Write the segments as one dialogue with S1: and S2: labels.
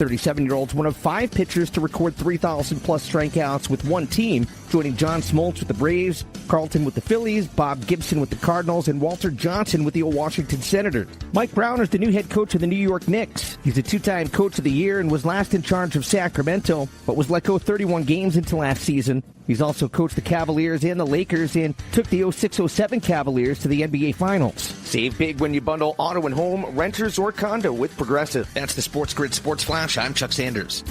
S1: 37-year-old's one of 5 pitchers to record 3,000-plus strikeouts with one team, joining John Smoltz with the Braves, Carlton with the Phillies, Bob Gibson with the Cardinals, and Walter Johnson with the Washington Senators. Mike Brown is the new head coach of the New York Knicks. He's a 2-time Coach of the Year and was last in charge of Sacramento, but was let go 31 games into last season. He's also coached the Cavaliers and the Lakers and took the 06-07 Cavaliers to the NBA Finals. Save big when you bundle auto and home, renters, or condo with Progressive. That's the SportsGrid Sports Flash. I'm Chuck Sanders.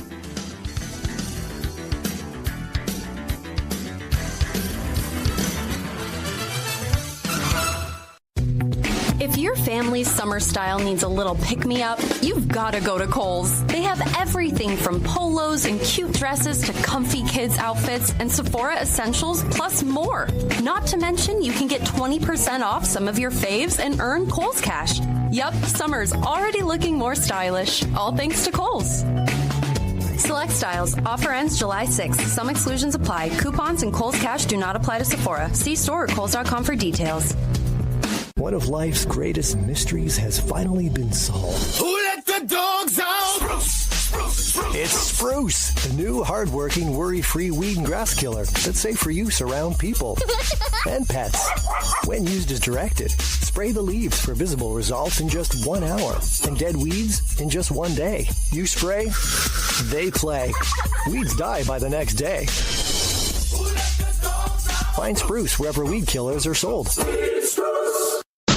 S2: If your family's summer style needs a little pick-me-up, you've got to go to Kohl's. They have everything from polos and cute dresses to comfy kids' outfits and Sephora essentials, plus more. Not to mention, you can get 20% off some of your faves and earn Kohl's cash. Yup, summer's already looking more stylish, all thanks to Kohl's. Select styles. Offer ends July 6th. Some exclusions apply. Coupons and Kohl's cash do not apply to Sephora. See store at kohls.com for details.
S3: One of life's greatest mysteries has finally been solved.
S4: Who let the dogs out? Spruce.
S3: It's Spruce, the new hard-working, worry-free weed and grass killer that's safe for use around people and pets. When used as directed, spray the leaves for visible results in just 1 hour and dead weeds in just 1 day. You spray, they play. Weeds die by the next day. Find Spruce wherever weed killers are sold.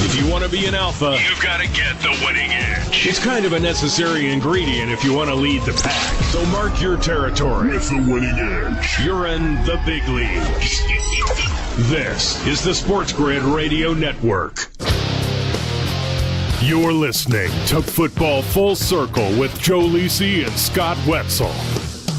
S5: If you want to be an alpha,
S6: you've got to get the winning edge.
S5: It's kind of a necessary ingredient if you want to lead the pack. So mark your territory
S6: with the winning edge.
S5: You're in the big leagues. This is the SportsGrid Radio Network. You're listening to Football Full Circle with Joe Lisi and Scott Wetzel.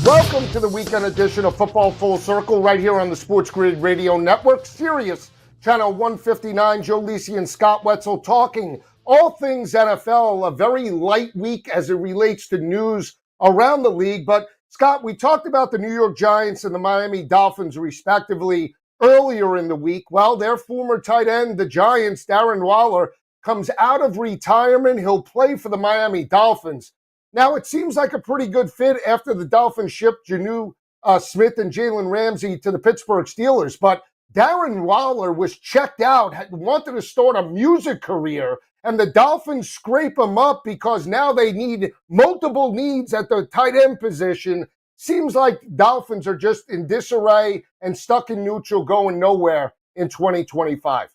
S7: Welcome to the weekend edition of Football Full Circle right here on the SportsGrid Radio Network. Sirius Channel 159, Joe Lisi and Scott Wetzel talking all things NFL. A very light week as it relates to news around the league. But, Scott, we talked about the New York Giants and the Miami Dolphins, respectively, earlier in the week. Well, their former tight end, the Giants, Darren Waller, comes out of retirement. He'll play for the Miami Dolphins. Now, it seems like a pretty good fit after the Dolphins shipped Jonnu Smith and Jalen Ramsey to the Pittsburgh Steelers. But Darren Waller was checked out, wanted to start a music career, and the Dolphins scrape him up because now they need multiple needs at the tight end position. Seems like Dolphins are just in disarray and stuck in neutral, going nowhere in 2025.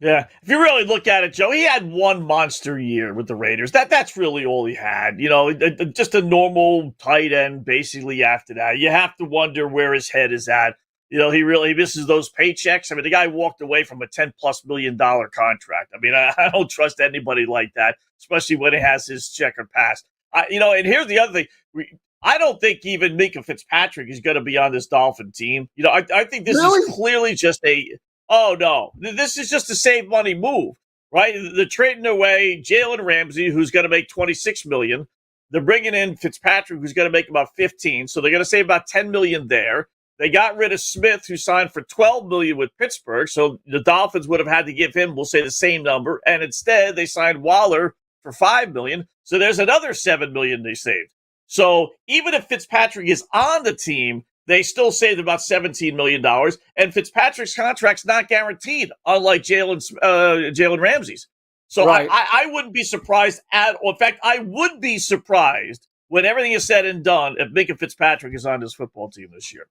S8: Yeah, if you really look at it, Joe, he had one monster year with the Raiders. That's really all he had. You know, just a normal tight end basically after that. You have to wonder where his head is at. You know, he really misses those paychecks. I mean, the guy walked away from a $10+ million contract. I mean, I don't trust anybody like that, especially when he has his checkered past. And here's the other thing. I don't think even Minka Fitzpatrick is going to be on this Dolphin team. You know, I think this is clearly just this is just a save money move, right? They're trading away Jalen Ramsey, who's going to make $26 million. They're bringing in Fitzpatrick, who's going to make about $15 million. So they're going to save about $10 million there. They got rid of Smith, who signed for $12 million with Pittsburgh. So the Dolphins would have had to give him, we'll say, the same number. And instead, they signed Waller for $5 million. So there's another $7 million they saved. So even if Fitzpatrick is on the team, they still saved about $17 million. And Fitzpatrick's contract's not guaranteed, unlike Jalen Ramsey's. So right. I wouldn't be surprised at all. In fact, I would be surprised when everything is said and done if Minka Fitzpatrick is on this football team this year.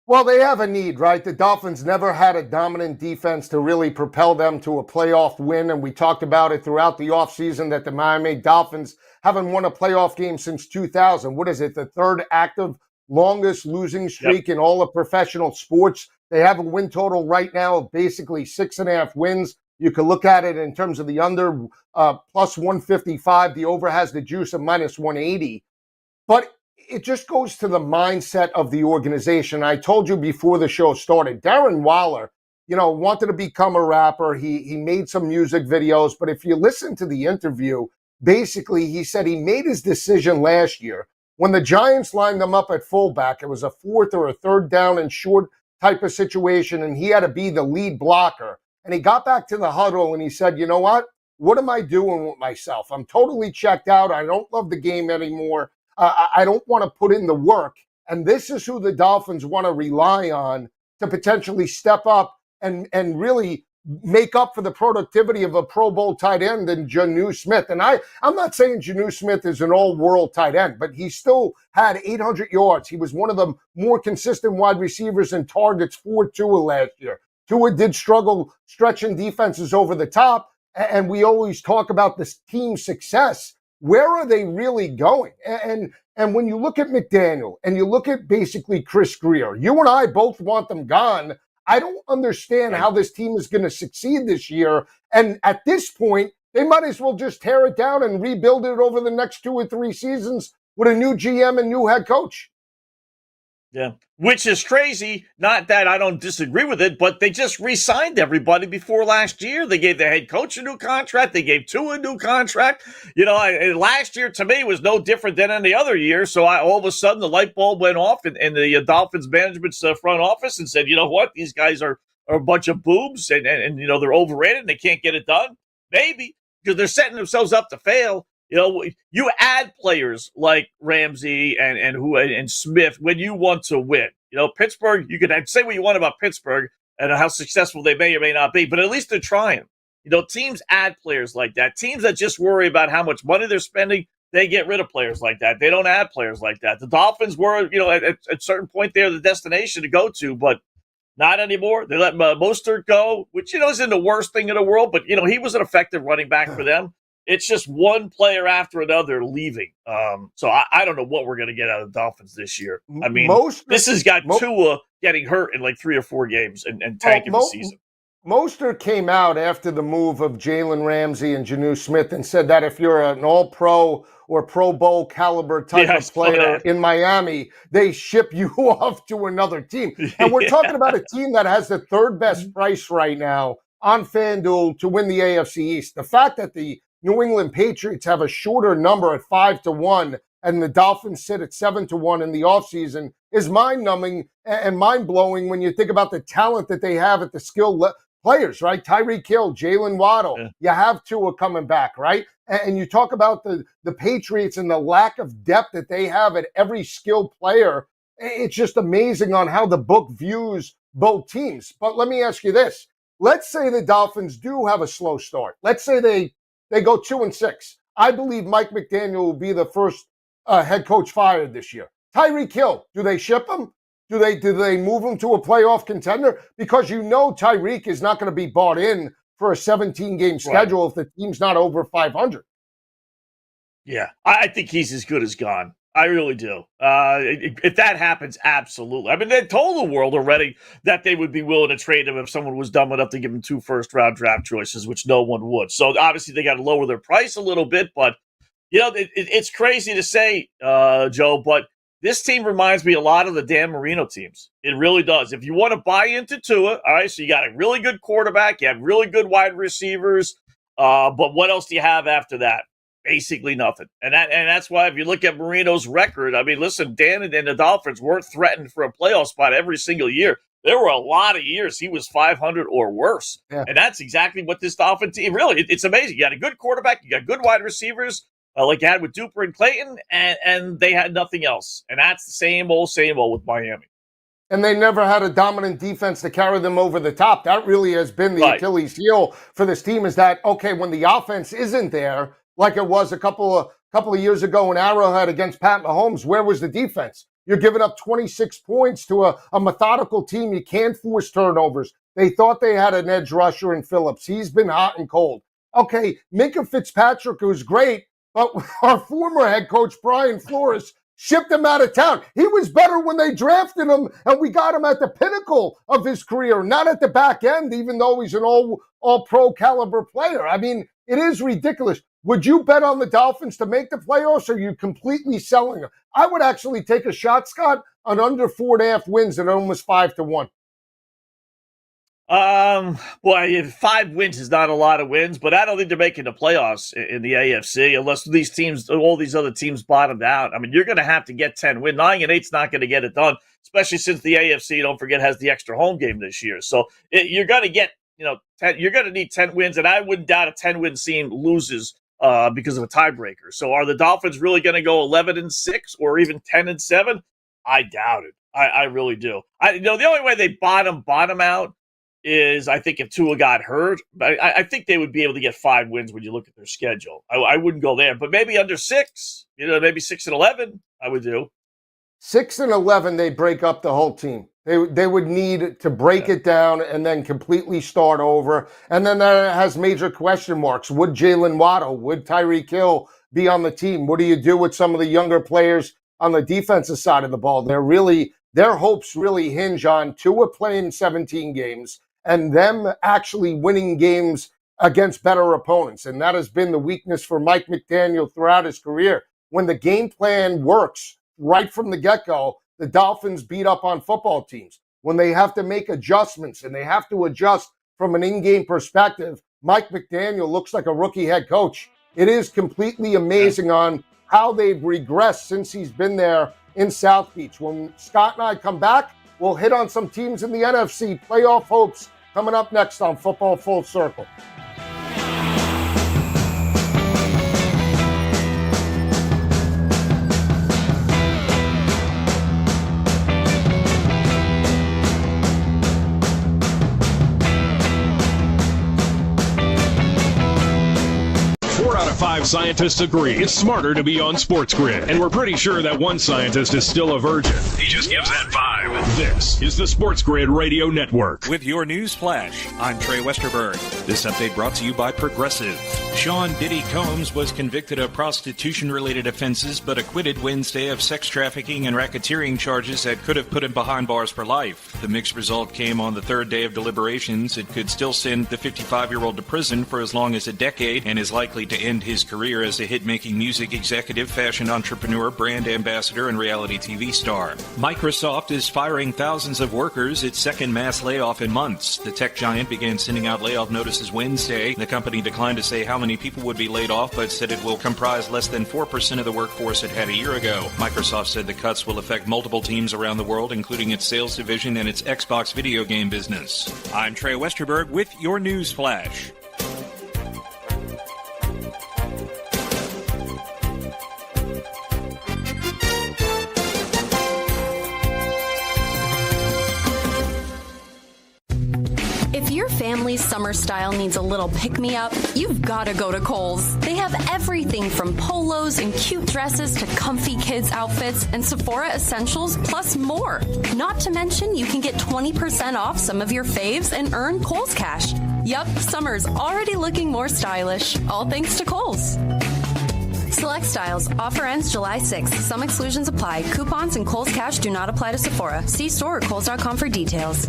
S7: Well, they have a need, right? The Dolphins never had a dominant defense to really propel them to a playoff win, and we talked about it throughout the offseason that the Miami Dolphins haven't won a playoff game since 2000. What is it, the third active longest losing streak in all of professional sports? They have a win total right now of basically 6.5 wins. You can look at it in terms of the under, plus 155. The over has the juice of minus 180. But it just goes to the mindset of the organization. I told you before the show started, Darren Waller, wanted to become a rapper. He made some music videos, but if you listen to the interview, basically he said he made his decision last year when the Giants lined them up at fullback. It was a fourth or a third down and short type of situation, and he had to be the lead blocker. And he got back to the huddle and he said, you know what? what am I doing with myself? I'm totally checked out. I don't love the game anymore. I don't want to put in the work. And this is who the Dolphins want to rely on to potentially step up and really make up for the productivity of a Pro Bowl tight end than Jonnu Smith. And I'm not saying Jonnu Smith is an all-world tight end, but he still had 800 yards. He was one of the more consistent wide receivers in targets for Tua last year. Tua did struggle stretching defenses over the top, and we always talk about this team success. Where are they really going? And when you look at McDaniel and you look at basically Chris Greer, you and I both want them gone. I don't understand how this team is going to succeed this year. And at this point, they might as well just tear it down and rebuild it over the next 2 or 3 seasons with a new GM and new head coach.
S8: Yeah, which is crazy. Not that I don't disagree with it, but they just re-signed everybody before last year. They gave the head coach a new contract. They gave Tua a new contract. Last year to me was no different than any other year. So all of a sudden the light bulb went off in the Dolphins management's front office and said, you know what, these guys are a bunch of boobs and they're overrated and they can't get it done. Maybe because they're setting themselves up to fail. You add players like Ramsey and Smith when you want to win. Pittsburgh, you could say what you want about Pittsburgh and how successful they may or may not be, but at least they're trying. Teams add players like that. Teams that just worry about how much money they're spending, they get rid of players like that. They don't add players like that. The Dolphins were, at a certain point, they're the destination to go to, but not anymore. They let Mostert go, which, isn't the worst thing in the world, but, he was an effective running back for them. It's just one player after another leaving. So I don't know what we're going to get out of the Dolphins this year. I mean, this has got Tua getting hurt in like 3 or 4 games and tanking the season.
S7: Mostert came out after the move of Jalen Ramsey and Jonnu Smith and said that if you're an all-pro or Pro Bowl caliber type of player in Miami, they ship you off to another team. And we're talking about a team that has the 3rd best price right now on FanDuel to win the AFC East. The fact that the New England Patriots have a shorter number at 5-1, and the Dolphins sit at 7-1 in the offseason is mind-numbing and mind-blowing when you think about the talent that they have at the skill players, right? Tyreek Hill, Jalen Waddle. Yeah. You have Tua coming back, right? And you talk about the Patriots and the lack of depth that they have at every skilled player. It's just amazing on how the book views both teams. But let me ask you this. Let's say the Dolphins do have a slow start. Let's say they go 2-6. I believe Mike McDaniel will be the first head coach fired this year. Tyreek Hill, do they ship him? Do they move him to a playoff contender? Because Tyreek is not going to be bought in for a 17-game schedule if the team's not over 500.
S8: Yeah, I think he's as good as gone. I really do. If that happens, absolutely. I mean, they told the world already that they would be willing to trade him if someone was dumb enough to give him 2 first-round draft choices, which no one would. So obviously they got to lower their price a little bit, but it's crazy to say, Joe, but this team reminds me a lot of the Dan Marino teams. It really does. If you want to buy into Tua, all right, so you got a really good quarterback, you have really good wide receivers, but what else do you have after that? Basically nothing. And that's why if you look at Marino's record, I mean, listen, Dan and the Dolphins weren't threatened for a playoff spot every single year. There were a lot of years he was 500 or worse. Yeah. And that's exactly what this Dolphin team, really, it's amazing. You got a good quarterback, you got good wide receivers, like you had with Duper and Clayton, and they had nothing else. And that's the same old with Miami.
S7: And they never had a dominant defense to carry them over the top. That really has been the Achilles heel for this team, is that, okay, when the offense isn't there, like it was a couple of years ago in Arrowhead against Pat Mahomes, where was the defense? You're giving up 26 points to a methodical team. You can't force turnovers. They thought they had an edge rusher in Phillips. He's been hot and cold. Okay, Minka Fitzpatrick, who's great, but our former head coach, Brian Flores, shipped him out of town. He was better when they drafted him, and we got him at the pinnacle of his career, not at the back end, even though he's an all-pro caliber player. I mean, it is ridiculous. Would you bet on the Dolphins to make the playoffs, or are you completely selling them? I would actually take a shot, Scott, on under 4.5 wins at almost 5-1.
S8: Well, 5 wins is not a lot of wins, but I don't think they're making the playoffs in the AFC unless all these other teams bottomed out. I mean, you're going to have to get 10 wins. 9-8's not going to get it done, especially since the AFC, don't forget, has the extra home game this year. So you're going to get you're going to need 10 wins, and I wouldn't doubt a 10-win team loses because of a tiebreaker. So are the Dolphins really going to go 11-6 or even 10-7? I doubt it. I really do. The only way they bottom out is I think if Tua got hurt, but I think they would be able to get 5 wins when you look at their schedule. I wouldn't go there, but maybe under 6, maybe 6-11, I would do.
S7: 6-11, they break up the whole team. They would need to break it down and then completely start over. And then that has major question marks. Would Jalen Waddle, would Tyreek Hill be on the team? What do you do with some of the younger players on the defensive side of the ball? Their hopes really hinge on Tua playing 17 games and them actually winning games against better opponents. And that has been the weakness for Mike McDaniel throughout his career. When the game plan works right from the get-go, the Dolphins beat up on football teams. When they have to make adjustments and they have to adjust from an in-game perspective, Mike McDaniel looks like a rookie head coach. It is completely amazing on how they've regressed since he's been there in South Beach. When Scott and I come back, we'll hit on some teams in the NFC playoff hopes coming up next on Football Full Circle.
S5: Five scientists agree it's smarter to be on SportsGrid, and we're pretty sure that one scientist is still a virgin.
S6: He just gives that vibe.
S5: This is the SportsGrid Radio Network.
S9: With your news flash, I'm Trey Westerberg. This update brought to you by Progressive. Sean Diddy Combs was convicted of prostitution-related offenses, but acquitted Wednesday of sex trafficking and racketeering charges that could have put him behind bars for life. The mixed result came on the third day of deliberations. It could still send the 55-year-old to prison for as long as a decade and is likely to end his career as a hit-making music executive, fashion entrepreneur, brand ambassador, and reality TV star. Microsoft is firing thousands of workers, its second mass layoff in months. The tech giant began sending out layoff notices Wednesday. The company declined to say how many people would be laid off, but said it will comprise less than 4% of the workforce it had a year ago. Microsoft said the cuts will affect multiple teams around the world, including its sales division and its Xbox video game business. I'm Trey Westerberg with your news flash.
S2: If your family's summer style needs a little pick-me-up, you've got to go to Kohl's. They have everything from polos and cute dresses to comfy kids' outfits and Sephora essentials, plus more. Not to mention, you can get 20% off some of your faves and earn Kohl's cash. Yup, summer's already looking more stylish, all thanks to Kohl's. Select styles. Offer ends July 6th. Some exclusions apply. Coupons and Kohl's cash do not apply to Sephora. See store or Kohl's.com for details.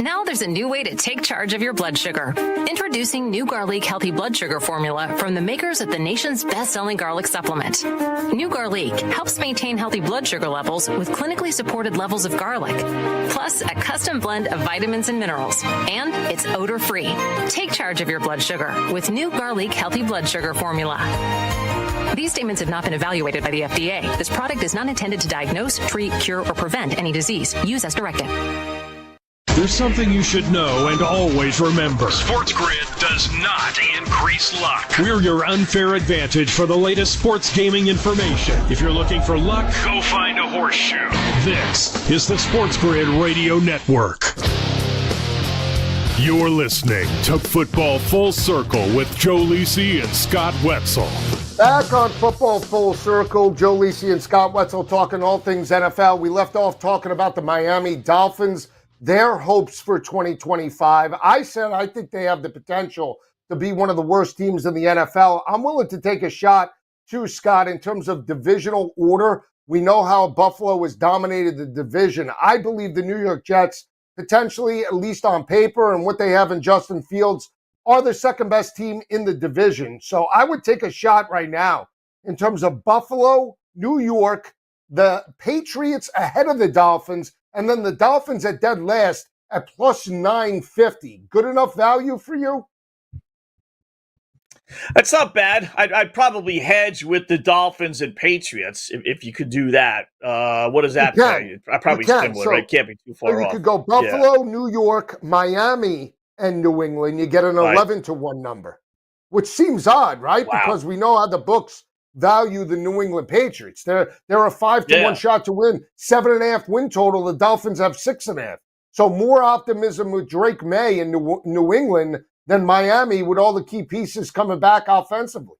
S10: Now there's a new way to take charge of your blood sugar. Introducing new Garlic Healthy Blood Sugar Formula from the makers of the nation's best-selling garlic supplement. New Garlic helps maintain healthy blood sugar levels with clinically supported levels of garlic, plus a custom blend of vitamins and minerals. And it's odor-free. Take charge of your blood sugar with new Garlic Healthy Blood Sugar Formula. These statements have not been evaluated by the FDA. This product is not intended to diagnose, treat, cure, or prevent any disease. Use as directed.
S5: There's something you should know and always remember.
S6: SportsGrid does not increase luck.
S5: We're your unfair advantage for the latest sports gaming information. If you're looking for luck,
S6: go find a horseshoe.
S5: This is the SportsGrid Radio Network. You're listening to Football Full Circle with Joe Lisi and Scott Wetzel.
S7: Back on Football Full Circle, Joe Lisi and Scott Wetzel talking all things NFL. We left off talking about the Miami Dolphins, their hopes for 2025. I said I think they have the potential to be one of the worst teams in the NFL. I'm willing to take a shot too, Scott, in terms of divisional order. We know how Buffalo has dominated the division. I believe the New York Jets, potentially, at least on paper, and what they have in Justin Fields, are the second best team in the division. So I would take a shot right now in terms of Buffalo, New York, the Patriots ahead of the Dolphins, and then the Dolphins at dead last at plus 950. Good enough value for you?
S8: That's not bad. I'd probably hedge with the Dolphins and Patriots if you could do that. What does that pay? Probably similar,
S7: So,
S8: right? Can't be too far
S7: you
S8: off.
S7: could go Buffalo, New York, Miami, and New England. You get an
S8: Right.
S7: 11-1 number, which seems odd, right?
S8: Wow.
S7: Because we know how the books value the New England Patriots. They're a 5-1 shot to win, 7.5 win total. The Dolphins have 6.5. So more optimism with Drake May in New England than Miami with all the key pieces coming back offensively.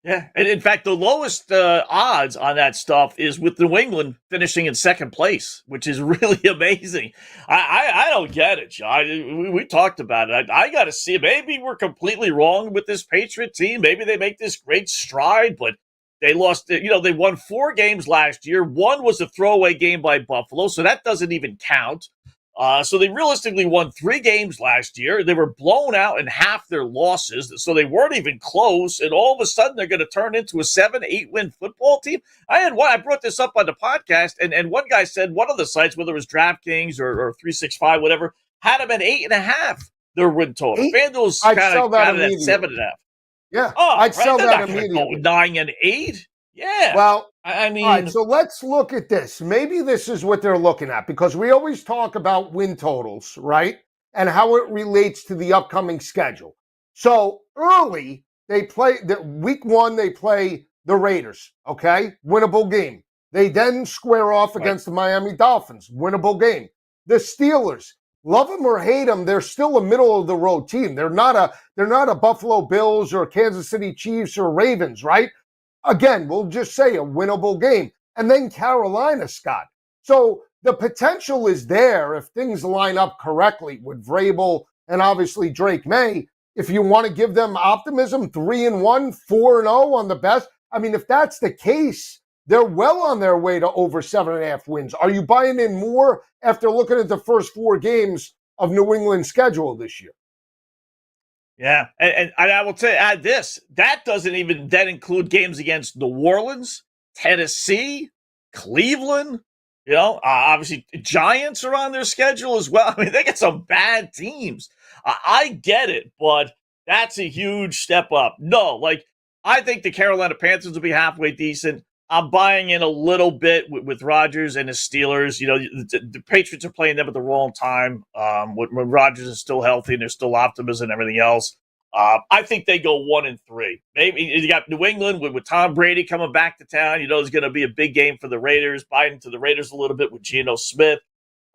S8: Yeah, and in fact, the lowest odds on that stuff is with New England finishing in second place, which is really amazing. I don't get it, John. We talked about it. I got to see. Maybe we're completely wrong with this Patriot team. Maybe they make this great stride, but they lost. They won 4 games last year. One was a throwaway game by Buffalo, so that doesn't even count. So they realistically won 3 games last year. They were blown out in half their losses, so they weren't even close. And all of a sudden, they're going to turn into a 7-8 win football team. I brought this up on the podcast, and one guy said one of the sites, whether it was DraftKings or 365, whatever, had them at 8.5. Their win total. FanDuel's kind of got it at 7.5.
S7: Yeah,
S8: I'd
S7: sell that immediately.
S8: 9 and 8. Yeah.
S7: Well,
S8: I mean,
S7: all right, so let's look at this. Maybe this is what they're looking at, because we always talk about win totals, right? And how it relates to the upcoming schedule. So early, week 1, they play the Raiders, okay? Winnable game. They then square off against the Miami Dolphins. Winnable game. The Steelers, love them or hate them, they're still a middle of the road team. They're not a Buffalo Bills or Kansas City Chiefs or Ravens, right? Again, we'll just say a winnable game. And then Carolina, Scott. So the potential is there if things line up correctly with Vrabel and obviously Drake May. If you want to give them optimism, 3-1, 4-0 on the best. I mean, if that's the case, they're well on their way to over 7.5 wins. Are you buying in more after looking at the first 4 games of New England's schedule this year?
S8: Yeah, and I will add this. That doesn't even then include games against New Orleans, Tennessee, Cleveland. Obviously Giants are on their schedule as well. I mean, they got some bad teams. I get it, but that's a huge step up. No, I think the Carolina Panthers will be halfway decent. I'm buying in a little bit with Rodgers and the Steelers. The Patriots are playing them at the wrong time when Rodgers is still healthy and there's still optimism and everything else. I think they go 1-3. Maybe you got New England with Tom Brady coming back to town. There's going to be a big game for the Raiders. Buying into the Raiders a little bit with Geno Smith.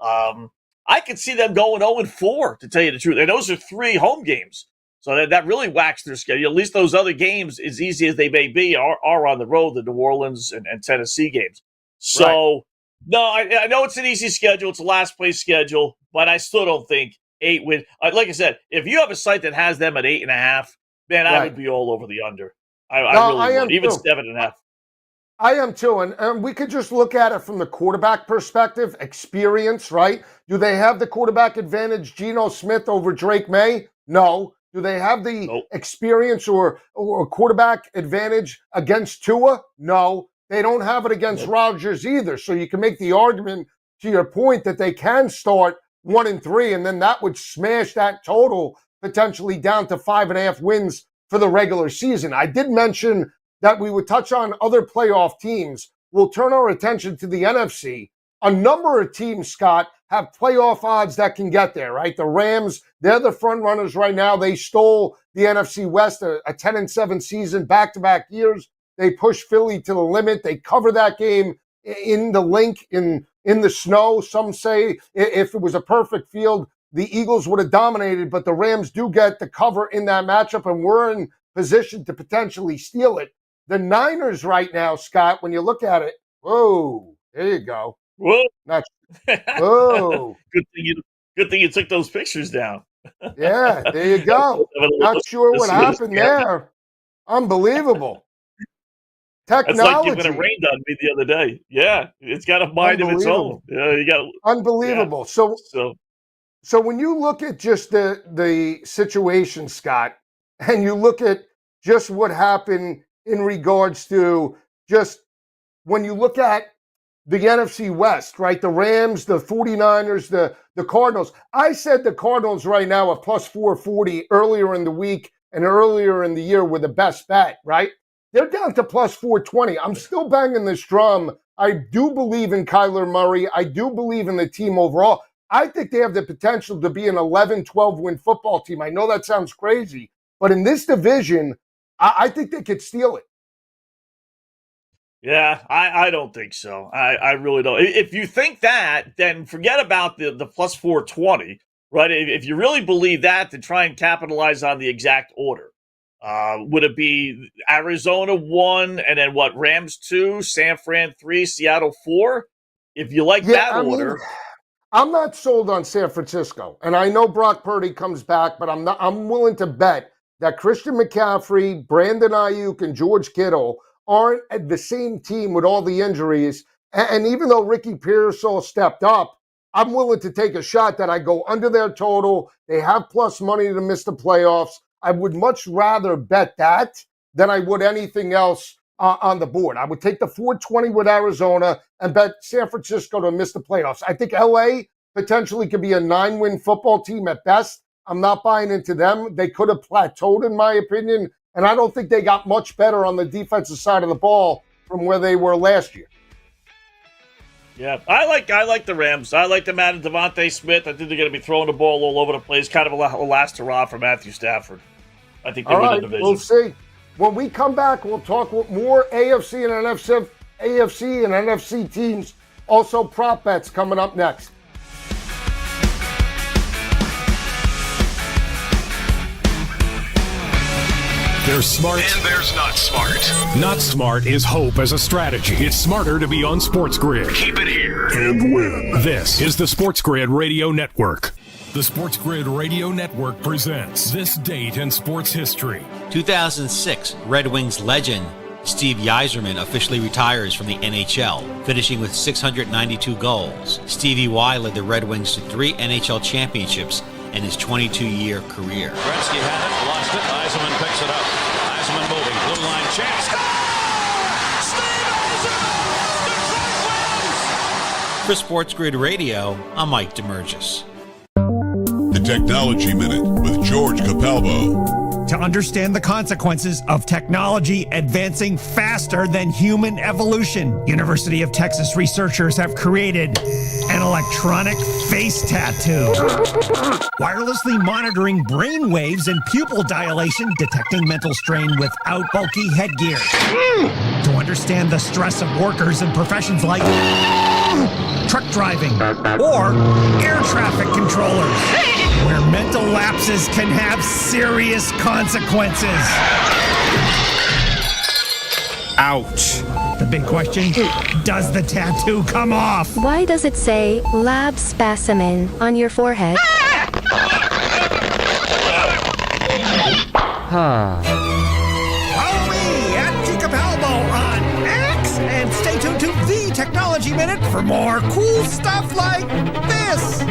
S8: I could see them going 0-4, to tell you the truth. And those are 3 home games. So that really whacks their schedule. At least those other games, as easy as they may be, are on the road, the New Orleans and Tennessee games. So, No, I know it's an easy schedule. It's a last-place schedule, but I still don't think 8 win. Like I said, if you have a site that has them at 8.5, man, I would be all over the under. I really would. Even 7.5.
S7: I am too, and we could just look at it from the quarterback perspective, experience, right? Do they have the quarterback advantage, Geno Smith over Drake May? No. Do they have the experience or quarterback advantage against Tua? No. They don't have it against Rodgers either. So you can make the argument, to your point, that they can start 1-3, and then that would smash that total potentially down to 5.5 wins for the regular season. I did mention that we would touch on other playoff teams. We'll turn our attention to the NFC. A number of teams, Scott, have playoff odds that can get there, right? The Rams, they're the front runners right now. They stole the NFC West, a 10-7 season, back-to-back years. They push Philly to the limit. They cover that game in the link, in the snow. Some say if it was a perfect field, the Eagles would have dominated, but the Rams do get the cover in that matchup, and we're in position to potentially steal it. The Niners right now, Scott, when you look at it, whoa, there you go.
S8: Whoa.
S7: Whoa.
S8: Good thing you took those pictures down.
S7: Yeah, there you go. Not sure what happened there. Unbelievable. Technology.
S8: It's like giving it rained on me the other day. Yeah, it's got a mind of its own. Yeah, you got
S7: unbelievable.
S8: Yeah.
S7: So when you look at just the situation, Scott, and you look at just what happened in regards to just when you look at the NFC West, right? The Rams, the 49ers, the Cardinals. I said the Cardinals right now are plus 440 earlier in the week and earlier in the year were the best bet, right? They're down to plus 420. I'm still banging this drum. I do believe in Kyler Murray. I do believe in the team overall. I think they have the potential to be an 11, 12-win football team. I know that sounds crazy, but in this division, I think they could steal it.
S8: Yeah, I don't think so. I really don't. If you think that, then forget about the plus 420, right? If you really believe that, then try and capitalize on the exact order. Would it be Arizona 1 and then what? Rams 2, San Fran 3, Seattle 4? If you like that order.
S7: I'm not sold on San Francisco. And I know Brock Purdy comes back, but I'm willing to bet that Christian McCaffrey, Brandon Ayuk, and George Kittle aren't at the same team with all the injuries. And even though Ricky Pearsall stepped up, I'm willing to take a shot that I go under their total. They have plus money to miss the playoffs. I would much rather bet that than I would anything else on the board. I would take the 420 with Arizona and bet San Francisco to miss the playoffs. I think LA potentially could be a 9-win football team at best. I'm not buying into them. They could have plateaued, in my opinion, and I don't think they got much better on the defensive side of the ball from where they were last year.
S8: Yeah, I like the Rams. I like them adding Devontae Smith. I think they're going to be throwing the ball all over the place. Kind of a last hurrah for Matthew Stafford. I think they win the division.
S7: We'll see. When we come back, we'll talk with more AFC and NFC teams. Also, prop bets coming up next.
S11: There's smart.
S6: And there's not smart.
S11: Not smart is hope as a strategy. It's smarter to be on SportsGrid.
S6: Keep it here.
S11: And win. This is the SportsGrid Radio Network. The SportsGrid Radio Network presents This Date in Sports History.
S12: 2006, Red Wings legend Steve Yzerman officially retires from the NHL, finishing with 692 goals. Stevie Y led the Red Wings to 3 NHL championships in his 22-year career.
S9: Gretzky had it, lost it. Yzerman picks it up. Yzerman moving, blue line chance.
S12: For SportsGrid Radio, I'm Mike DeMurgis.
S13: The Technology Minute with George Capalbo.
S14: To understand the consequences of technology advancing faster than human evolution, University of Texas researchers have created an electronic face tattoo, wirelessly monitoring brain waves and pupil dilation, detecting mental strain without bulky headgear. To understand the stress of workers in professions like truck driving or air traffic controllers, where mental lapses can have serious consequences. Ouch. The big question, does the tattoo come off?
S15: Why does it say lab specimen on your forehead?
S14: Follow me at G Capalbo on X and stay tuned to the Technology Minute for more cool stuff like this.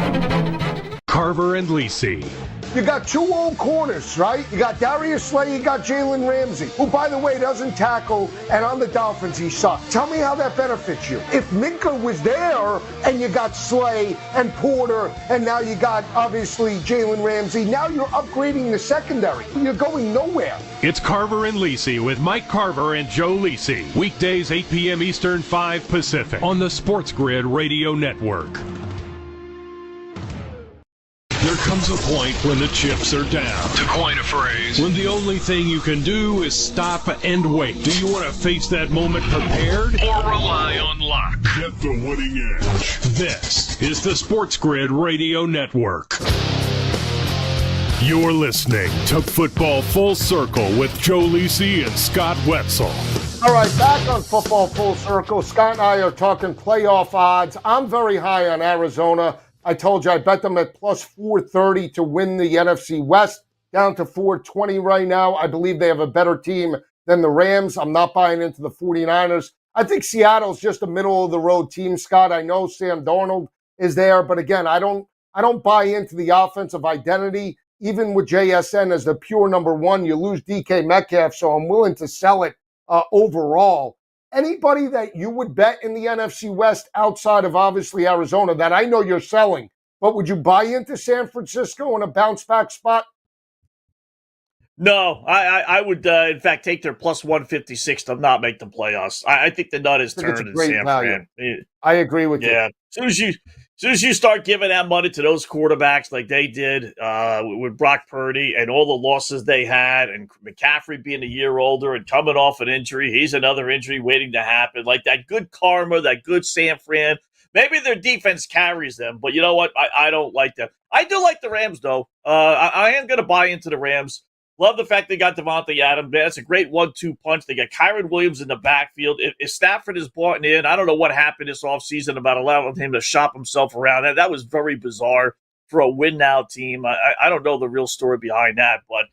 S11: Carver and Lisi.
S7: You got two old corners, right? You got Darius Slay, you got Jalen Ramsey, who, by the way, doesn't tackle, and on the Dolphins, he sucked. Tell me how that benefits you. If Minka was there, and you got Slay and Porter, and now you got, obviously, Jalen Ramsey, now you're upgrading the secondary. You're going nowhere.
S11: It's Carver and Lisi with Mike Carver and Joe Lisi. Weekdays, 8 p.m. Eastern, 5 Pacific, on the SportsGrid Radio Network. There comes a point when the chips are down.
S6: To coin a phrase.
S11: When the only thing you can do is stop and wait. Do you want to face that moment prepared?
S6: Or rely on luck?
S13: Get the winning edge.
S11: This is the SportsGrid Radio Network. You're listening to Football Full Circle with Joe Lisi and Scott Wetzel.
S7: All right, back on Football Full Circle. Scott and I are talking playoff odds. I'm very high on Arizona. I told you I bet them at plus 430 to win the NFC West, down to 420 right now. I believe they have a better team than the Rams. I'm not buying into the 49ers. I think Seattle's just a middle-of-the-road team, Scott. I know Sam Darnold is there, but again, I don't buy into the offensive identity. Even with JSN as the pure number one, you lose DK Metcalf, so I'm willing to sell it overall. Anybody that you would bet in the NFC West outside of obviously Arizona that I know you're selling, but would you buy into San Francisco in a bounce back spot?
S8: No, I would, in fact, take their plus 156 to not make the playoffs. I think the nut is turned in San Fran.
S7: I agree with you.
S8: Yeah. As soon as you start giving that money to those quarterbacks like they did with Brock Purdy and all the losses they had, and McCaffrey being a year older and coming off an injury, he's another injury waiting to happen. Like that good karma, that good San Fran. Maybe their defense carries them, but you know what? I don't like them. I do like the Rams, though. I am going to buy into the Rams. Love the fact they got Devontae Adams. That's a great 1-2 punch. They got Kyron Williams in the backfield. If Stafford is bought in, I don't know what happened this offseason about allowing him to shop himself around. That was very bizarre for a win-now team. I don't know the real story behind that, but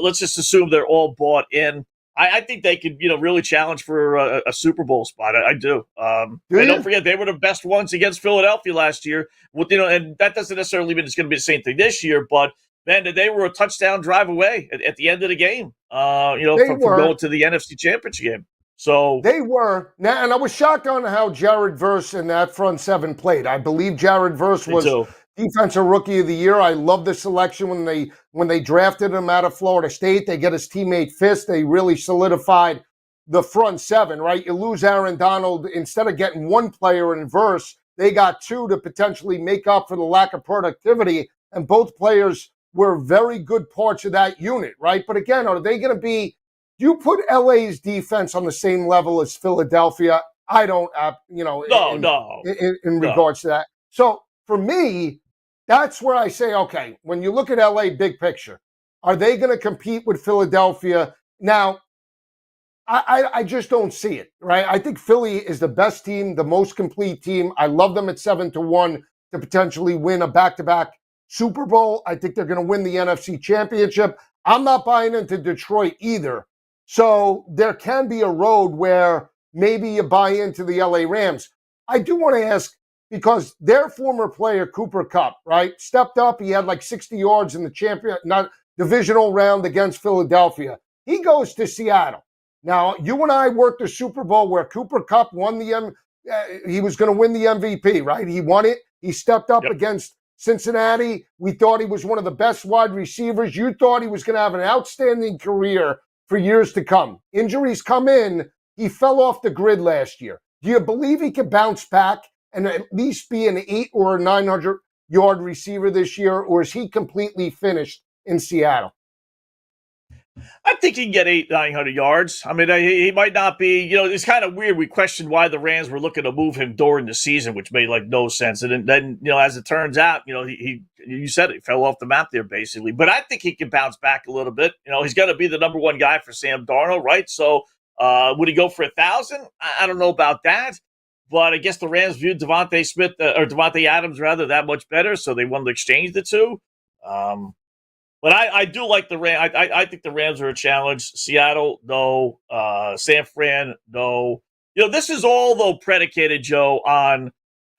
S8: let's just assume they're all bought in. I think they could, really challenge for a Super Bowl spot. I do. And don't forget, they were the best ones against Philadelphia last year. And that doesn't necessarily mean it's going to be the same thing this year, but man, they were a touchdown drive away at the end of the game, from going to the NFC Championship game. So
S7: they were. Now, and I was shocked on how Jared Verse and that front seven played. I believe Jared Verse was Defensive Rookie of the Year. I love the selection when they drafted him out of Florida State. They get his teammate Fisk. They really solidified the front seven, right? You lose Aaron Donald. Instead of getting one player in Verse, they got two to potentially make up for the lack of productivity, and both players were very good parts of that unit, right? But again, are they going to be, do you put LA's defense on the same level as Philadelphia? I don't, in regards to that. So for me, that's where I say, okay, when you look at LA big picture, are they going to compete with Philadelphia? Now, I just don't see it, right? I think Philly is the best team, the most complete team. I love them at 7-1 to potentially win a back-to-back Super Bowl. I think they're going to win the NFC Championship. I'm not buying into Detroit either. So there can be a road where maybe you buy into the LA Rams. I do want to ask, because their former player, Cooper Kupp, right, stepped up. He had like 60 yards in the divisional round against Philadelphia. He goes to Seattle. Now, you and I worked the Super Bowl where Cooper Kupp won he was going to win the MVP, right? He won it. He stepped up against Cincinnati. We thought he was one of the best wide receivers. You thought he was going to have an outstanding career for years to come. Injuries come in. He fell off the grid last year. Do you believe he can bounce back and at least be an 800 or 900 yard receiver this year, or is he completely finished in Seattle?
S8: I think he can get 800-900 yards. I mean, he might not be, it's kind of weird. We questioned why the Rams were looking to move him during the season, which made like no sense. And then, as it turns out, you said it, he fell off the map there basically. But I think he can bounce back a little bit. He's going to be the number one guy for Sam Darnold, right? So would he go for 1,000? I don't know about that. But I guess the Rams viewed Devontae Adams rather that much better, so they wanted to exchange the two. But I do like the Rams. I think the Rams are a challenge. Seattle, no. San Fran, no. This is all, though, predicated, Joe, on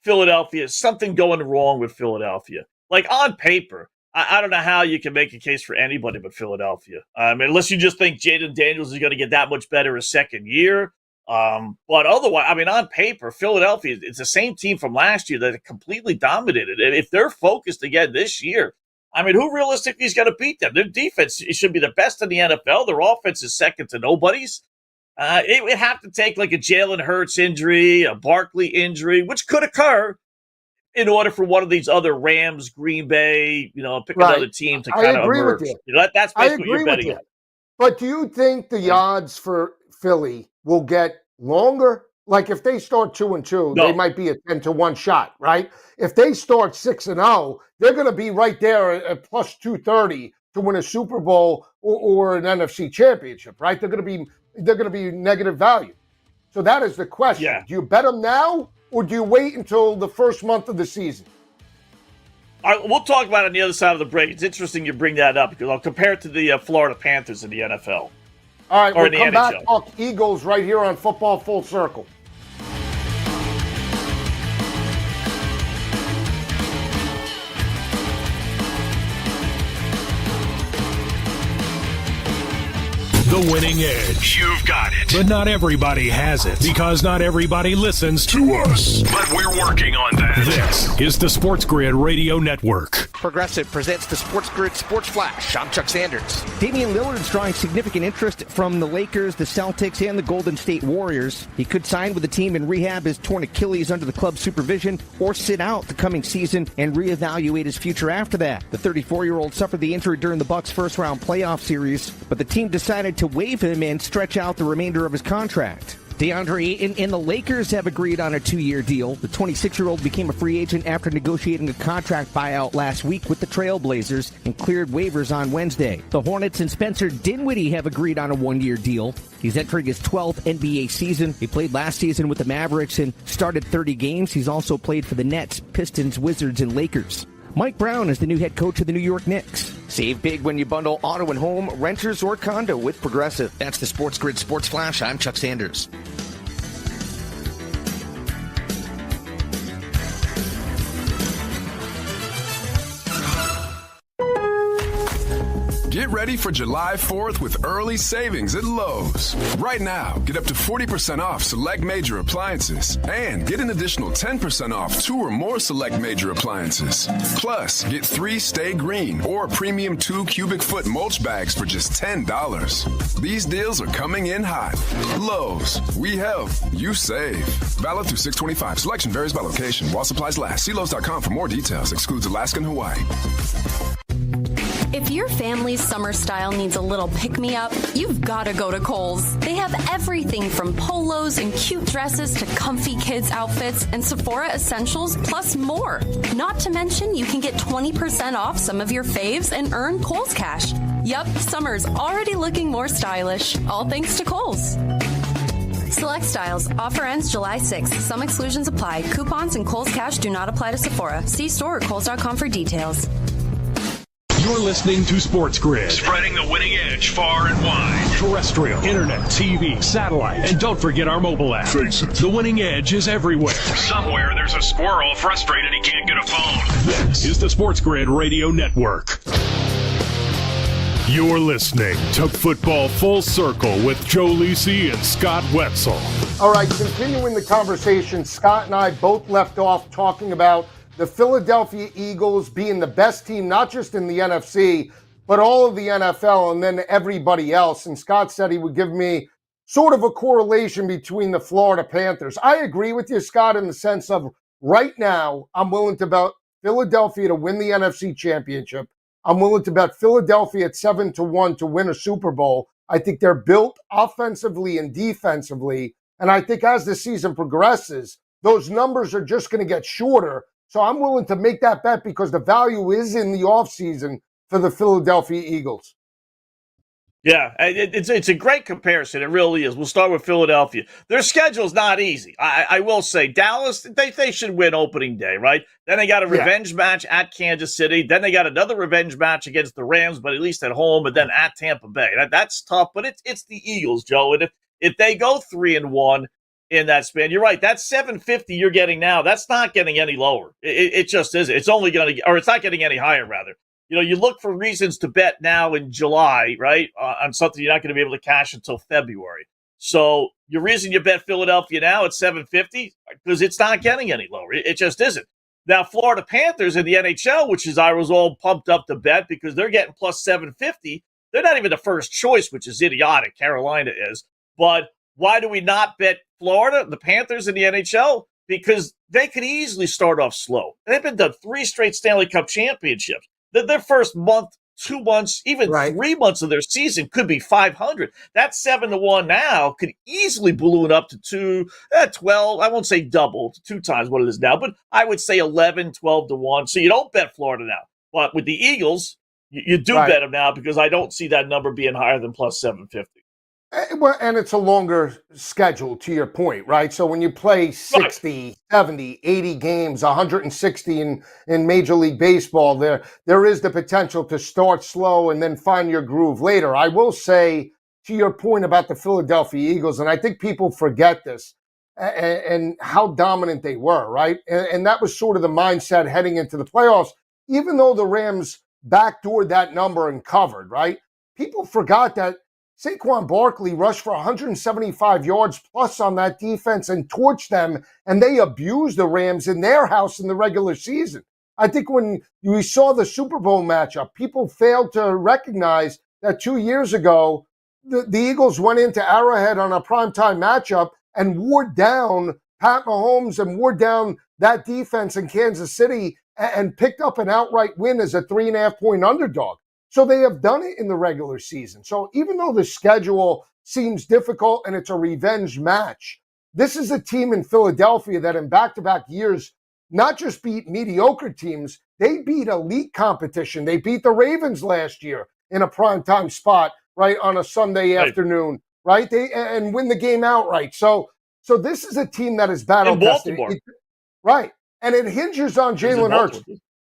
S8: Philadelphia. Something going wrong with Philadelphia. Like, on paper, I don't know how you can make a case for anybody but Philadelphia. Unless you just think Jaden Daniels is going to get that much better his second year. But otherwise, on paper, Philadelphia, it's the same team from last year that completely dominated. And if they're focused again this year, who realistically is going to beat them? Their defense should be the best in the NFL. Their offense is second to nobody's. It would have to take like a Jalen Hurts injury, a Barkley injury, which could occur in order for one of these other Rams, Green Bay, pick another team to kind of emerge.
S7: With you.
S8: That's basically what you're betting on.
S7: But do you think the odds for Philly will get longer? Like if they start 2-2, they might be a 10-1 shot, right? If they start 6-0, they're going to be right there at plus 230 to win a Super Bowl or an NFC Championship, right? They're going to be negative value. So that is the question. Yeah. Do you bet them now, or do you wait until the first month of the season?
S8: All right, we'll talk about it on the other side of the break. It's interesting you bring that up because I'll compare it to the Florida Panthers in the NFL.
S7: All right, we'll come back, talk Eagles right here on Football Full Circle.
S11: The Winning Edge.
S6: You've got it.
S11: But not everybody has it, because not everybody listens to us.
S6: But we're working on that.
S11: This is the Sports Grid Radio Network.
S1: Progressive presents the Sports Grid Sports Flash. I'm Chuck Sanders. Damian Lillard's drawing significant interest from the Lakers, the Celtics, and the Golden State Warriors. He could sign with the team and rehab his torn Achilles under the club's supervision, or sit out the coming season and reevaluate his future after that. The 34-year-old suffered the injury during the Bucks' first-round playoff series, but the team decided to waive him and stretch out the remainder of his contract. DeAndre Ayton and the Lakers have agreed on a 2-year deal. The 26-year-old became a free agent after negotiating a contract buyout last week with the Trailblazers and cleared waivers on Wednesday. The Hornets and Spencer Dinwiddie have agreed on a 1-year deal. He's entering his 12th NBA season. He played last season with the Mavericks and started 30 games. He's also played for the Nets, Pistons, Wizards, and Lakers. Mike Brown is the new head coach of the New York Knicks. Save big when you bundle auto and home, renters, or condo with Progressive. That's the Sports Grid Sports Flash. I'm Chuck Sanders.
S16: Get ready for July 4th with early savings at Lowe's. Right now, get up to 40% off select major appliances and get an additional 10% off 2 or more select major appliances. Plus, get 3 Stay Green or premium 2 cubic foot mulch bags for just $10. These deals are coming in hot. Lowe's, we help, you save. Valid through 6/25. Selection varies by location. While supplies last. See Lowe's.com for more details. Excludes Alaska and Hawaii.
S2: If your family's summer style needs a little pick-me-up, you've got to go to Kohl's. They have everything from polos and cute dresses to comfy kids' outfits and Sephora essentials, plus more. Not to mention, you can get 20% off some of your faves and earn Kohl's cash. Yup, summer's already looking more stylish, all thanks to Kohl's. Select styles. Offer ends July 6th. Some exclusions apply. Coupons and Kohl's cash do not apply to Sephora. See store or Kohl's.com for details.
S11: You're listening to Sports Grid.
S6: Spreading the winning edge far and wide.
S11: Terrestrial, internet, TV, satellite, and don't forget our mobile app.
S13: Face it.
S11: The Winning Edge is everywhere.
S6: Somewhere there's a squirrel frustrated he can't get a phone.
S11: This is the Sports Grid Radio Network. You're listening to Football Full Circle with Joe Lisi and Scott Wetzel.
S7: All right, continuing the conversation, Scott and I both left off talking about the Philadelphia Eagles being the best team, not just in the NFC, but all of the NFL and then everybody else. And Scott said he would give me sort of a correlation between the Florida Panthers. I agree with you, Scott, in the sense of right now, I'm willing to bet Philadelphia to win the NFC Championship. I'm willing to bet Philadelphia at 7-1 to win a Super Bowl. I think they're built offensively and defensively. And I think as the season progresses, those numbers are just going to get shorter. So I'm willing to make that bet because the value is in the offseason for the Philadelphia Eagles.
S8: Yeah, it's a great comparison. It really is. We'll start with Philadelphia. Their schedule's not easy. I will say Dallas, they should win opening day, right? Then they got a revenge match at Kansas City. Then they got another revenge match against the Rams, but at least at home, and then at Tampa Bay. That's tough, but it's the Eagles, Joe. And if they go 3-1 in that span, you're right. That 750 you're getting now, that's not getting any lower. It just isn't. It's only going to, or it's not getting any higher, rather. You know, you look for reasons to bet now in July, right, on something you're not going to be able to cash until February. So your reason you bet Philadelphia now at 750, because it's not getting any lower. It just isn't. Now, Florida Panthers in the NHL, which is I was all pumped up to bet because they're getting plus 750. They're not even the first choice, which is idiotic. Carolina is. But why do we not bet Florida, the Panthers in the NHL? Because they could easily start off slow. They've been to 3 straight Stanley Cup championships. Their first month, 2 months, even 3 months of their season could be 500. That 7-1 now could easily balloon up to 12. I won't say double to 2 times what it is now, but I would say 11, 12-1. So you don't bet Florida now. But with the Eagles, you do bet them now because I don't see that number being higher than plus 750.
S7: Well, and it's a longer schedule, to your point, right? So when you play 60, 70, 80 games, 160 in Major League Baseball, there is the potential to start slow and then find your groove later. I will say, to your point about the Philadelphia Eagles, and I think people forget this, and how dominant they were, right? And that was sort of the mindset heading into the playoffs, even though the Rams backdoored that number and covered, right? People forgot that Saquon Barkley rushed for 175 yards plus on that defense and torched them, and they abused the Rams in their house in the regular season. I think when we saw the Super Bowl matchup, people failed to recognize that 2 years ago, the Eagles went into Arrowhead on a primetime matchup and wore down Pat Mahomes and wore down that defense in Kansas City and picked up an outright win as a 3.5-point underdog. So they have done it in the regular season. So even though the schedule seems difficult and it's a revenge match, this is a team in Philadelphia that in back-to-back years not just beat mediocre teams, they beat elite competition. They beat the Ravens last year in a primetime spot, right, on a Sunday afternoon, right? And win the game outright. So this is a team that is battle-tested. Right. And it hinges on Jalen Hurts.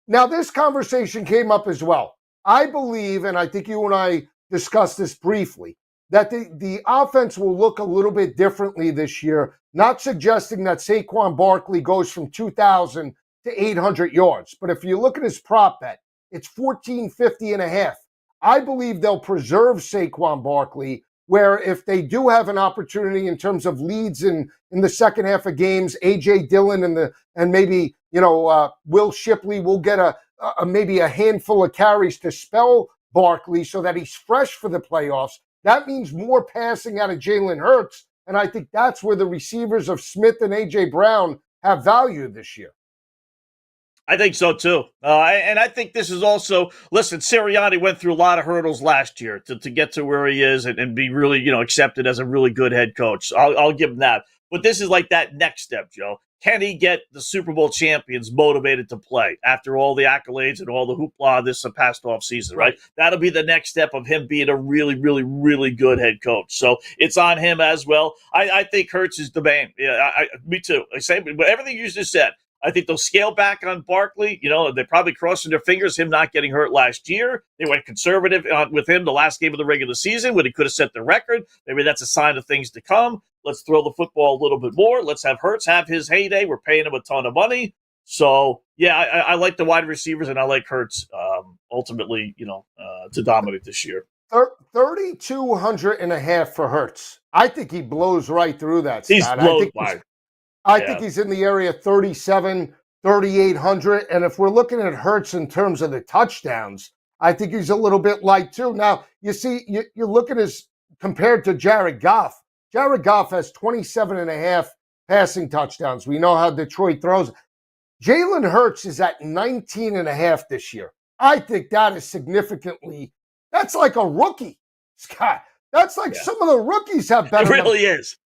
S7: Now, this conversation came up as well. I believe, and I think you and I discussed this briefly, that the offense will look a little bit differently this year, not suggesting that Saquon Barkley goes from 2,000 to 800 yards. But if you look at his prop bet, it's 1450.5. I believe they'll preserve Saquon Barkley, where if they do have an opportunity in terms of leads in the second half of games, A.J. Dillon and maybe, Will Shipley will get maybe a handful of carries to spell Barkley so that he's fresh for the playoffs. That means more passing out of Jalen Hurts, and I think that's where the receivers of Smith and A.J. Brown have value this year.
S8: I think so, too. And I think this is also, listen, Sirianni went through a lot of hurdles last year to get to where he is and be really, accepted as a really good head coach. I'll give him that. But this is like that next step, Joe. Can he get the Super Bowl champions motivated to play after all the accolades and all the hoopla this past offseason, right? That'll be the next step of him being a really, really, really good head coach. So it's on him as well. I think Hurts is the man. Yeah, me too. But everything you just said, I think they'll scale back on Barkley. They're probably crossing their fingers, him not getting hurt last year. They went conservative with him the last game of the regular season when he could have set the record. Maybe that's a sign of things to come. Let's throw the football a little bit more. Let's have Hurts have his heyday. We're paying him a ton of money. So, yeah, I like the wide receivers, and I like Hurts ultimately, to dominate this year.
S7: 3,200.5 for Hurts. I think he blows right through that stat. I think he's in the area 37, 3,800. And if we're looking at Hurts in terms of the touchdowns, I think he's a little bit light too. Now, you see, you look at his compared to Jared Goff. Jared Goff has 27.5 passing touchdowns. We know how Detroit throws. Jalen Hurts is at 19.5 this year. I think that is significantly, that's like a rookie, Scott. That's like some of the rookies have better.
S8: It really is.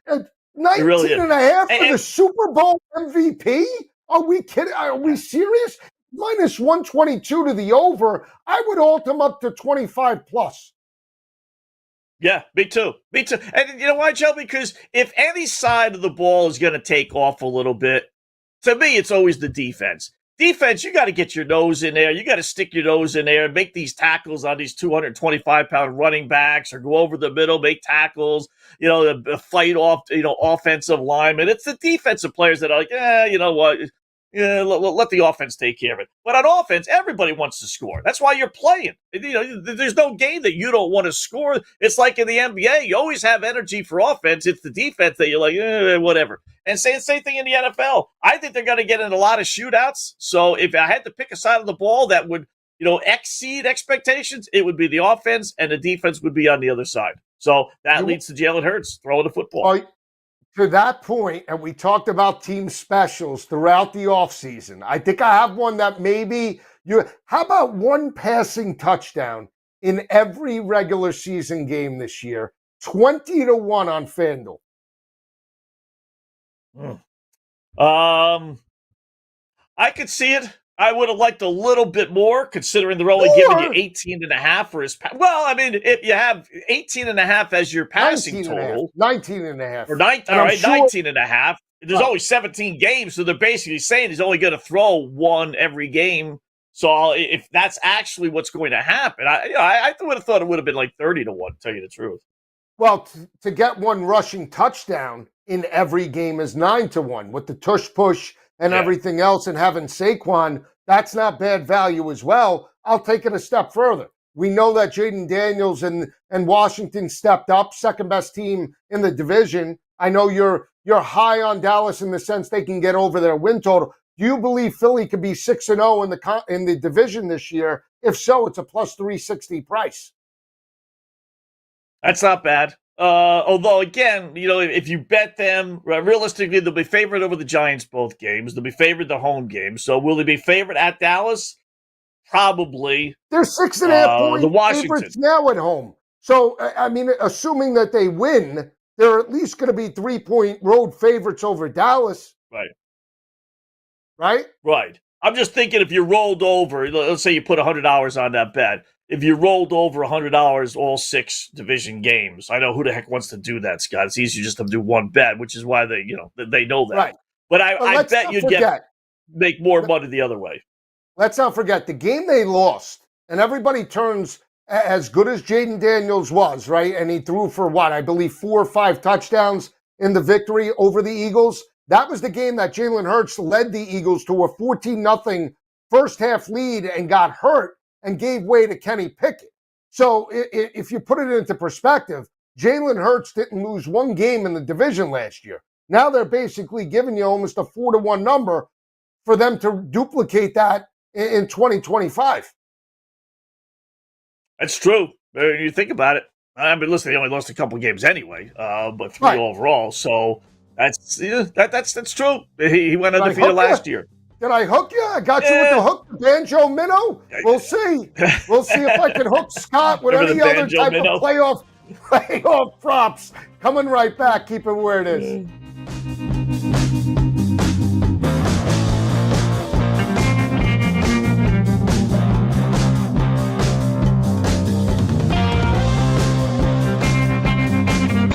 S7: 19.5 for the Super Bowl MVP? Are we kidding? Are we serious? Minus 122 to the over. I would alt him up to 25 plus.
S8: Yeah, me too. And you know why, Joe? Because if any side of the ball is going to take off a little bit, to me, it's always the defense. Defense, you got to get your nose in there. You got to stick your nose in there and make these tackles on these 225-pound running backs or go over the middle, make tackles, fight off, offensive linemen. It's the defensive players that are like, you know what? Yeah, let the offense take care of it. But on offense, everybody wants to score. That's why you're playing. There's no game that you don't want to score. It's like in the NBA. You always have energy for offense. It's the defense that you're like, whatever. And same thing in the NFL. I think they're going to get in a lot of shootouts. So if I had to pick a side of the ball that would, exceed expectations, it would be the offense, and the defense would be on the other side. So that leads to Jalen Hurts throwing the football.
S7: To that point, and we talked about team specials throughout the offseason, I think I have one that maybe how about one passing touchdown in every regular season game this year? 20-1 on FanDuel.
S8: I could see it. I would have liked a little bit more, considering they're only giving you 18.5 for his Well, I mean, if you have 18.5 as your passing total.
S7: 19.5.
S8: Or 19.5. There's only 17 games, so they're basically saying he's only going to throw one every game. So if that's actually what's going to happen, I would have thought it would have been like 30-1, to tell you the truth.
S7: Well, to get one rushing touchdown in every game is 9-1 with the tush push and everything else, and having Saquon, that's not bad value as well. I'll take it a step further. We know that Jaden Daniels and Washington stepped up, second best team in the division. I know you're high on Dallas in the sense they can get over their win total. Do you believe Philly could be 6-0 in the division this year? If so, it's a plus 360 price.
S8: That's not bad. Although, again, if you bet them, realistically, they'll be favored over the Giants both games. They'll be favored the home game. So will they be favored at Dallas? Probably.
S7: They're 6.5 point favorites now at home. So, I mean, assuming that they win, they're at least going to be 3-point road favorites over Dallas.
S8: Right.
S7: Right?
S8: Right. I'm just thinking if you rolled over, let's say you put $100 on that bet. If you rolled over $100 all 6 division games, I know who the heck wants to do that, Scott. It's easier just to do one bet, which is why they know that.
S7: Right.
S8: But I bet you'd make more money the other way.
S7: Let's not forget the game they lost, and everybody turns as good as Jaden Daniels was, right? And he threw for I believe 4 or 5 touchdowns in the victory over the Eagles. That was the game that Jalen Hurts led the Eagles to a 14-0 first half lead and got hurt and gave way to Kenny Pickett. So if you put it into perspective, Jalen Hurts didn't lose one game in the division last year. Now they're basically giving you almost a 4-1 number for them to duplicate that in 2025.
S8: That's true. You think about it. I mean, listen, they only lost a couple games anyway, but 3 overall. So that's true. He went undefeated last year.
S7: Did I hook you? I got you with the hook, banjo minnow. We'll see. We'll see if I can hook Scott with any other type of playoff props. Coming right back. Keep it where it is.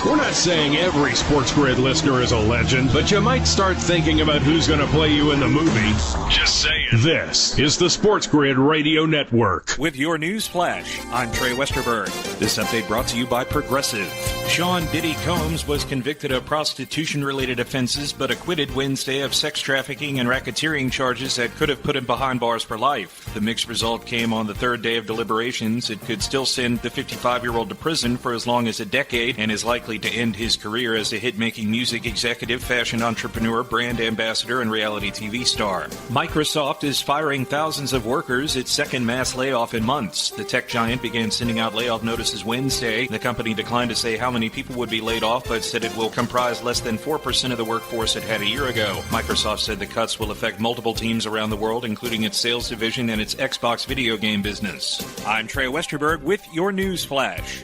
S11: We're not saying every SportsGrid listener is a legend, but you might start thinking about who's going to play you in the movie.
S5: Just saying.
S11: This is the SportsGrid Radio Network.
S9: With your news flash, I'm Trey Westerberg. This update brought to you by Progressive. Sean Diddy Combs was convicted of prostitution-related offenses, but acquitted Wednesday of sex trafficking and racketeering charges that could have put him behind bars for life. The mixed result came on the third day of deliberations. It could still send the 55-year-old to prison for as long as a decade and is likely to end his career as a hit-making music executive, fashion entrepreneur, brand ambassador, and reality TV star. Microsoft is firing thousands of workers, its second mass layoff in months. The tech giant began sending out layoff notices Wednesday. The company declined to say how many people would be laid off, but said it will comprise less than 4% of the workforce it had a year ago. Microsoft said the cuts will affect multiple teams around the world, including its sales division and its Xbox video game business. I'm Trey Westerberg with your news flash.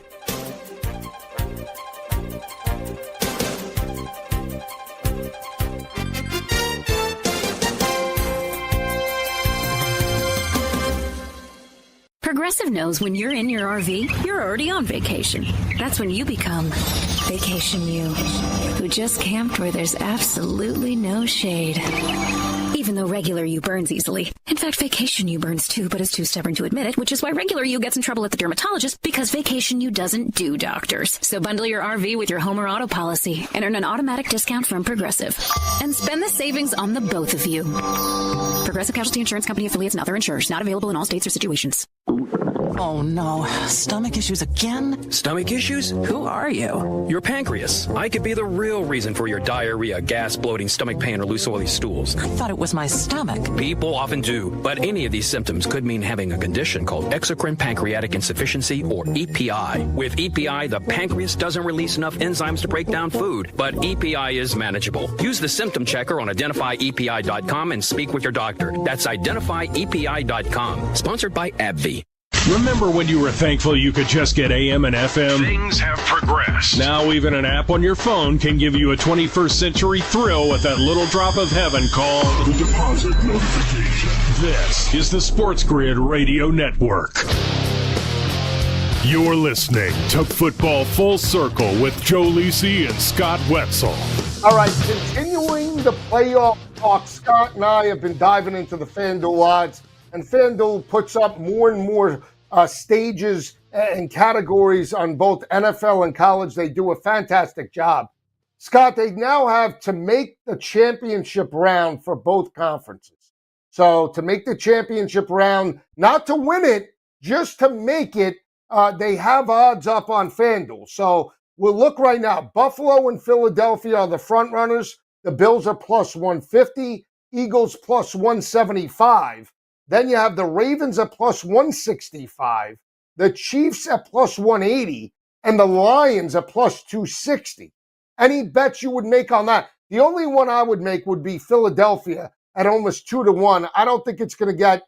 S17: Progressive knows when you're in your RV, you're already on vacation. That's when you become Vacation You, who just camped where there's absolutely no shade. Even though regular you burns easily. In fact, Vacation You burns too, but is too stubborn to admit it, which is why regular you gets in trouble at the dermatologist, because Vacation You doesn't do doctors. So bundle your RV with your home or auto policy and earn an automatic discount from Progressive. And spend the savings on the both of you. Progressive Casualty Insurance Company affiliates and other insurers. Not available in all states or situations.
S18: Oh no, stomach issues again?
S19: Stomach issues?
S18: Who are you?
S19: Your pancreas. I could be the real reason for your diarrhea, gas, bloating, stomach pain, or loose oily stools.
S18: I thought it was my stomach.
S19: People often do, but any of these symptoms could mean having a condition called exocrine pancreatic insufficiency, or EPI. With EPI, the pancreas doesn't release enough enzymes to break down food, but EPI is manageable. Use the symptom checker on identifyepi.com and speak with your doctor. That's identifyepi.com. Sponsored by AbbVie.
S11: Remember when you were thankful you could just get AM and FM?
S5: Things have progressed.
S11: Now even an app on your phone can give you a 21st century thrill with that little drop of heaven called
S13: the deposit notification.
S11: This is the SportsGrid Radio Network. You're listening to Football Full Circle with Joe Lisi and Scott Wetzel.
S7: All right, continuing the playoff talk, Scott and I have been diving into the FanDuel odds, and FanDuel puts up more and more stages and categories on both NFL and college. They do a fantastic job. Scott, they now have to make the championship round for both conferences. So to make the championship round, not to win it, just to make it, they have odds up on FanDuel. So we'll look right now. Buffalo and Philadelphia are the front runners. The Bills are plus 150, Eagles plus 175. Then you have the Ravens at plus 165, the Chiefs at plus 180, and the Lions at plus 260. Any bets you would make on that? The only one I would make would be Philadelphia at almost 2-1. I don't think it's going to get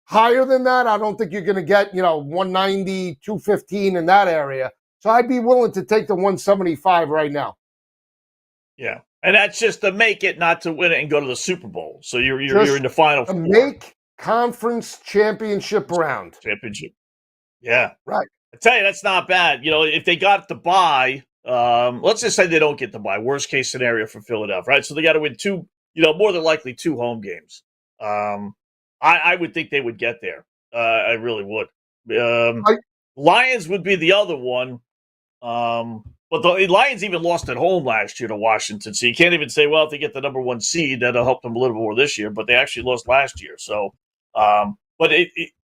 S7: higher than that. I don't think you're going to get, 190, 215 in that area. So I'd be willing to take the 175 right now.
S8: Yeah. And that's just to make it, not to win it and go to the Super Bowl. So you're in the final four.
S7: Make conference championship round.
S8: Championship. Yeah.
S7: Right.
S8: I tell you, that's not bad. If they got the bye, let's just say they don't get the bye. Worst case scenario for Philadelphia, right? So they got to win two, more than likely 2 home games. I would think they would get there. I really would. Lions would be the other one. But the Lions even lost at home last year to Washington. So you can't even say, well, if they get the number 1 seed, that'll help them a little more this year. But they actually lost last year. So, but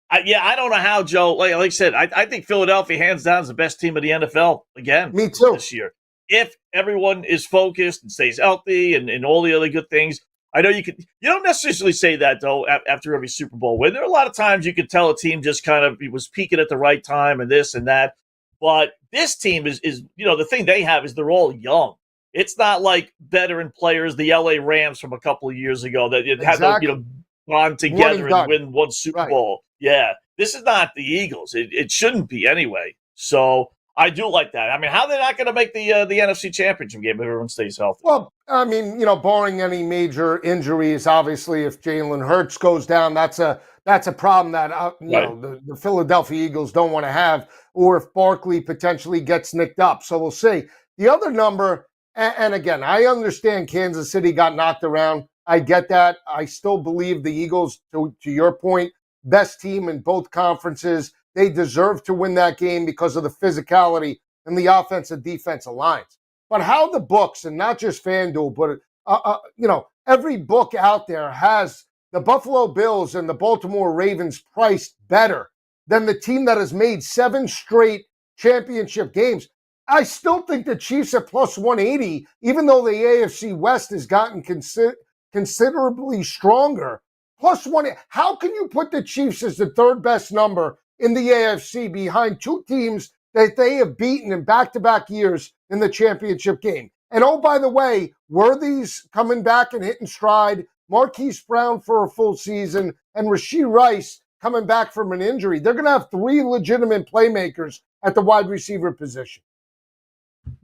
S8: I don't know how, Joe. Like I said, I think Philadelphia, hands down, is the best team of the NFL again.
S7: Me too.
S8: This year. If everyone is focused and stays healthy and all the other good things. I know you don't necessarily say that, though, after every Super Bowl win. There are a lot of times you could tell a team just kind of was peaking at the right time and this and that. But this team is the thing they have is they're all young. It's not like veteran players, the LA Rams from a couple of years ago that had to bond together and win one Super Bowl. Yeah, this is not the Eagles. It shouldn't be anyway. So I do like that. I mean, how are they not going to make the NFC Championship game if everyone stays healthy?
S7: Well, I mean, barring any major injuries, obviously, if Jalen Hurts goes down, that's a problem that the Philadelphia Eagles don't want to have, or if Barkley potentially gets nicked up. So we'll see. The other number, and again, I understand Kansas City got knocked around. I get that. I still believe the Eagles, to your point, best team in both conferences. They deserve to win that game because of the physicality and the offensive defensive lines. But how the books, and not just FanDuel, but every book out there has the Buffalo Bills and the Baltimore Ravens priced better than the team that has made 7 straight championship games. I still think the Chiefs at plus 180, even though the AFC West has gotten considerably stronger. Plus 1, how can you put the Chiefs as the third best number in the AFC behind 2 teams that they have beaten in back-to-back years in the championship game? And oh, by the way, Worthy's coming back and hitting stride, Marquise Brown for a full season, and Rashee Rice coming back from an injury. They're going to have 3 legitimate playmakers at the wide receiver position.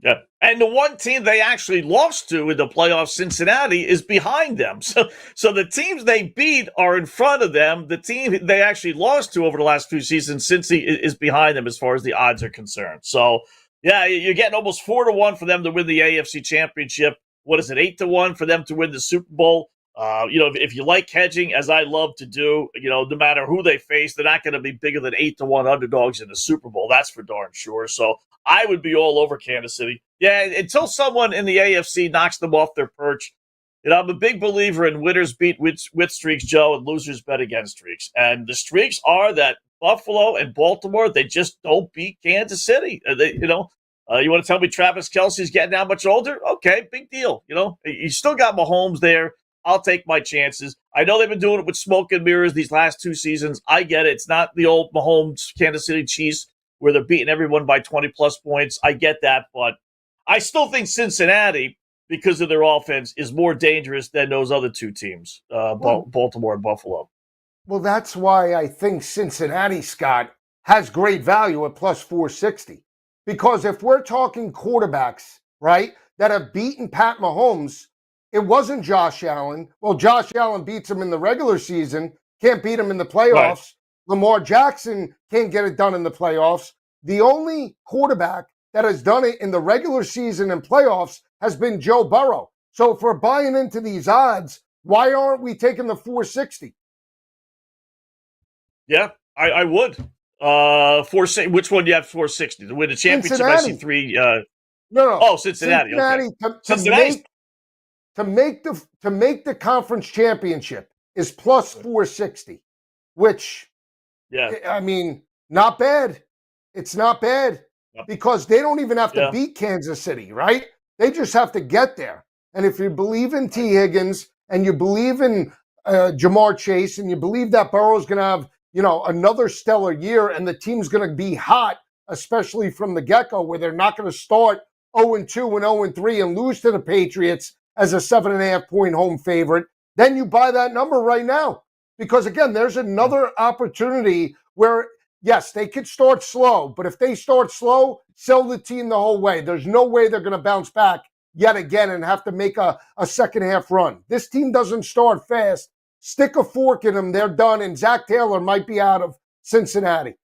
S8: Yeah, and the one team they actually lost to in the playoffs, Cincinnati, is behind them. So the teams they beat are in front of them. The team they actually lost to over the last few seasons, Cincy, is behind them as far as the odds are concerned. So, yeah, you're getting almost 4-1 for them to win the AFC Championship. What is it, 8-1 for them to win the Super Bowl? If you like hedging, as I love to do, no matter who they face, they're not going to be bigger than 8-1 underdogs in the Super Bowl. That's for darn sure. So I would be all over Kansas City. Yeah, until someone in the AFC knocks them off their perch. I'm a big believer in winners beat with streaks, Joe, and losers bet against streaks. And the streaks are that Buffalo and Baltimore, they just don't beat Kansas City. You want to tell me Travis Kelce's getting that much older? Okay, big deal. You still got Mahomes there. I'll take my chances. I know they've been doing it with smoke and mirrors these last 2 seasons. I get it. It's not the old Mahomes Kansas City Chiefs where they're beating everyone by 20-plus points. I get that, but I still think Cincinnati, because of their offense, is more dangerous than those other 2 teams, Baltimore and Buffalo.
S7: Well, that's why I think Cincinnati, Scott, has great value at plus 460. Because if we're talking quarterbacks, right, that have beaten Pat Mahomes, it wasn't Josh Allen. Well, Josh Allen beats him in the regular season, can't beat him in the playoffs. Right. Lamar Jackson can't get it done in the playoffs. The only quarterback that has done it in the regular season and playoffs has been Joe Burrow. So if we're buying into these odds, why aren't we taking the 460?
S8: Yeah, I would. 460. Which one do you have 460? To win the championship,
S7: Cincinnati.
S8: I see 3.
S7: No.
S8: Oh, Cincinnati. Okay.
S7: To make the conference championship is plus 460, which,
S8: yeah,
S7: I mean, Not bad. It's not bad because they don't even have to
S8: Yeah.
S7: beat Kansas City, right? They just have to get there. And if you believe in T. Higgins and you believe in Jamar Chase and you believe that Burrow's going to have, another stellar year and the team's going to be hot, especially from the get-go where they're not going to start 0-2 and 0-3 and lose to the Patriots as a 7.5-point home favorite, then you buy that number right now. Because, again, there's another opportunity where, yes, they could start slow, but if they start slow, sell the team the whole way. There's no way they're going to bounce back yet again and have to make a second-half run. This team doesn't start fast. Stick a fork in them, they're done, and Zach Taylor might be out of Cincinnati.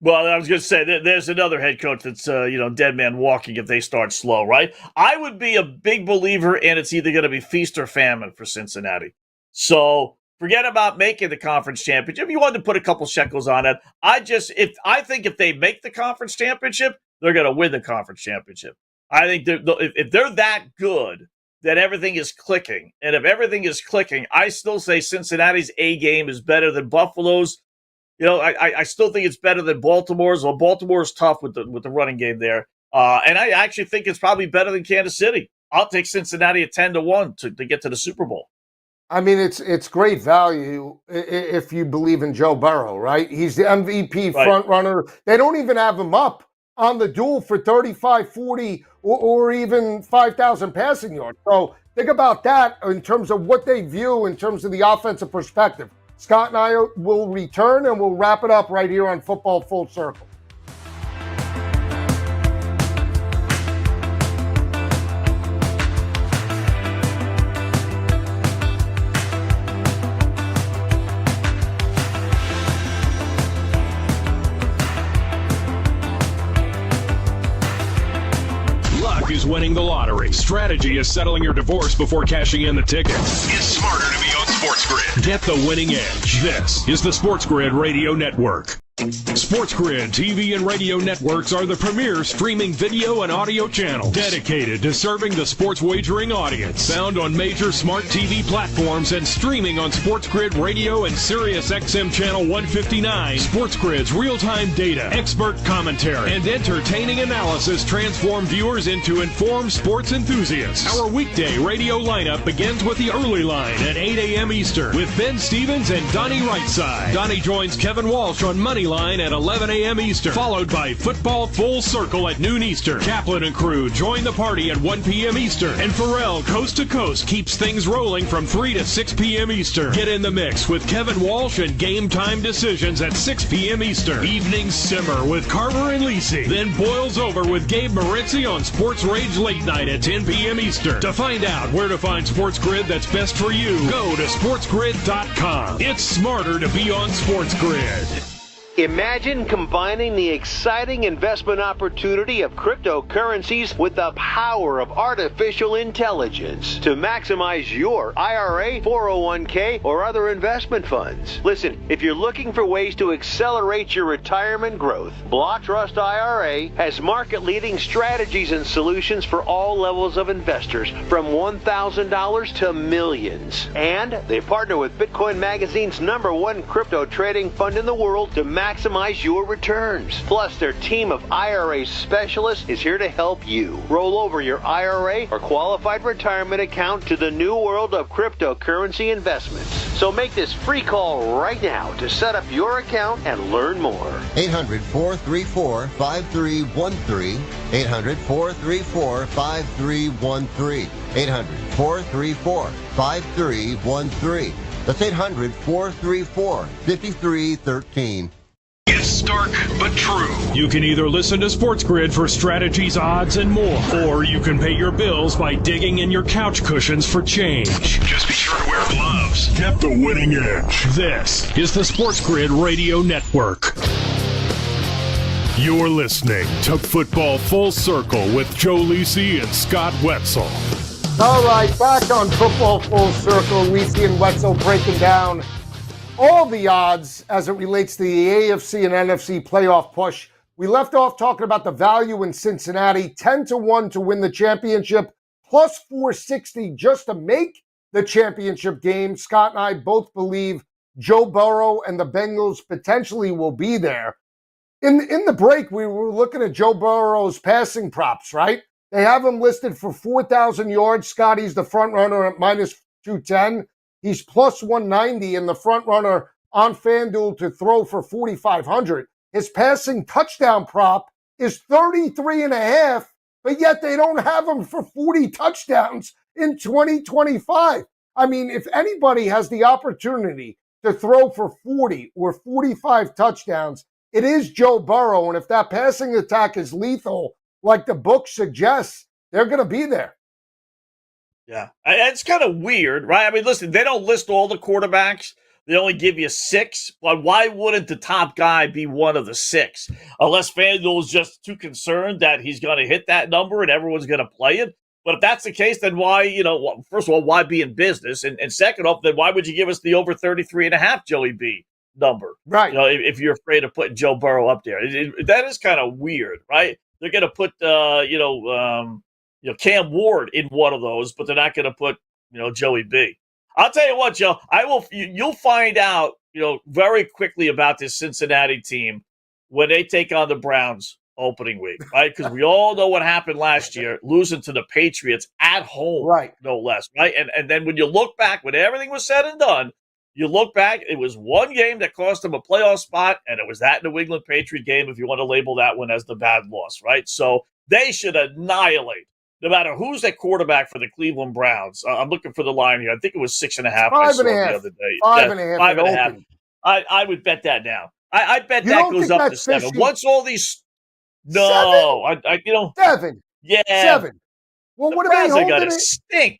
S8: Well, I was going to say, there's another head coach that's, dead man walking if they start slow, right? I would be a big believer in it's either going to be feast or famine for Cincinnati. So forget about making the conference championship. You wanted to put a couple shekels on it. I think if they make the conference championship, they're going to win the conference championship. I think if they're that good, that everything is clicking. And if everything is clicking, I still say Cincinnati's A game is better than Buffalo's. I still think it's better than Baltimore's. Well, Baltimore's tough with the running game there. And I actually think it's probably better than Kansas City. I'll take Cincinnati at 10-1 to get to the Super Bowl.
S7: I mean, it's great value if you believe in Joe Burrow, right? He's the MVP front runner. They don't even have him up on the duel for 35, 40, or even 5,000 passing yards. So think about that in terms of what they view in terms of the offensive perspective. Scott and I will return, and we'll wrap it up right here on Football Full Circle.
S11: Is winning the lottery. Strategy is settling your divorce before cashing in the tickets.
S5: It's smarter to be on SportsGrid.
S11: Get the winning edge. This is the SportsGrid Radio Network. SportsGrid TV and radio networks are the premier streaming video and audio channels dedicated to serving the sports wagering audience. Found on major smart TV platforms and streaming on SportsGrid Radio and Sirius XM Channel 159. SportsGrid's real-time data, expert commentary, and entertaining analysis transform viewers into informed sports enthusiasts. Our weekday radio lineup begins with the early line at 8 a.m. Eastern with Ben Stevens and Donnie Rightside. Donnie joins Kevin Walsh on Money Line at 11 a.m. Eastern, followed by Football Full Circle at noon Eastern. Kaplan and crew join the party at 1 p.m. Eastern, and Pharrell Coast to Coast keeps things rolling from 3 to 6 p.m. Eastern. Get in the mix with Kevin Walsh and Game Time Decisions at 6 p.m. Eastern. Evenings simmer with Carver and Lisi, then boils over with Gabe Moritzi on Sports Rage Late Night at 10 p.m. Eastern. To find out where to find SportsGrid that's best for you, go to sportsgrid.com. It's smarter to be on SportsGrid.
S20: Imagine combining the exciting investment opportunity of cryptocurrencies with the power of artificial intelligence to maximize your IRA, 401k, or other investment funds. Listen, if you're looking for ways to accelerate your retirement growth, Block Trust IRA has market-leading strategies and solutions for all levels of investors, from $1,000 to millions. And they partner with Bitcoin Magazine's #1 crypto trading fund in the world to maximize your returns. Plus, their team of IRA specialists is here to help you roll over your IRA or qualified retirement account to the new world of cryptocurrency investments. So make this free call right now to set up your account and learn more.
S21: 800-434-5313. 800-434-5313. 800-434-5313. That's 800-434-5313.
S5: It's stark but true.
S11: You can either listen to SportsGrid for strategies, odds, and more, or you can pay your bills by digging in your couch cushions for change.
S5: Just be sure to wear gloves.
S11: Get the winning edge. This is the SportsGrid Radio Network. You're listening to Football Full Circle with Joe Lisi and Scott Wetzel.
S7: All right, back on Football Full Circle, Lisi and Wetzel breaking down all the odds as it relates to the AFC and NFC playoff push. We left off talking about the value in Cincinnati, 10-1 to win the championship, plus 460 just to make the championship game. Scott and I both believe Joe Burrow and the Bengals potentially will be there. In the break, we were looking at Joe Burrow's passing props, right? They have him listed for 4,000 yards. Scotty's the front runner at minus 210. He's plus 190 and the front runner on FanDuel to throw for 4,500. His passing touchdown prop is 33.5, but yet they don't have him for 40 touchdowns in 2025. I mean, if anybody has the opportunity to throw for 40 or 45 touchdowns, it is Joe Burrow. And if that passing attack is lethal, like the book suggests, they're going to be there.
S8: Yeah. It's kind of weird, right? I mean, listen, they don't list all the quarterbacks. They only give you 6. But why wouldn't the top guy be one of the 6? Unless FanDuel is just too concerned that he's going to hit that number and everyone's going to play it. But if that's the case, then why, first of all, why be in business? And second off, then why would you give us the over 33.5 Joey B number?
S7: Right.
S8: If you're afraid of putting Joe Burrow up there. That is kind of weird, right? They're going to put, Cam Ward in one of those, but they're not going to put, Joey B. I'll tell you what, Joe, you'll find out, very quickly about this Cincinnati team when they take on the Browns opening week, right? Because we all know what happened last year, losing to the Patriots at home,
S7: right?
S8: No less, right? And then when you look back, when everything was said and done, you look back, it was one game that cost them a playoff spot, and it was that New England Patriot game, if you want to label that one as the bad loss, right? So they should annihilate, no matter who's at quarterback for the Cleveland Browns. I'm looking for the line here. I think it was 6.5.
S7: 5.5.
S8: The other day.
S7: 5.5.
S8: 5.5. I would bet that now. I bet that goes up to 7.
S7: Fishy?
S8: Once all these, no,
S7: 7.
S8: Yeah,
S7: 7. Well, what are they holding?
S8: Got to stink.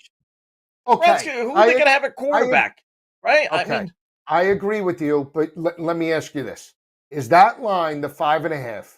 S7: Okay,
S8: who are they going to have a quarterback? Right?
S7: Okay. I agree with you, but let me ask you this. Is that line the 5.5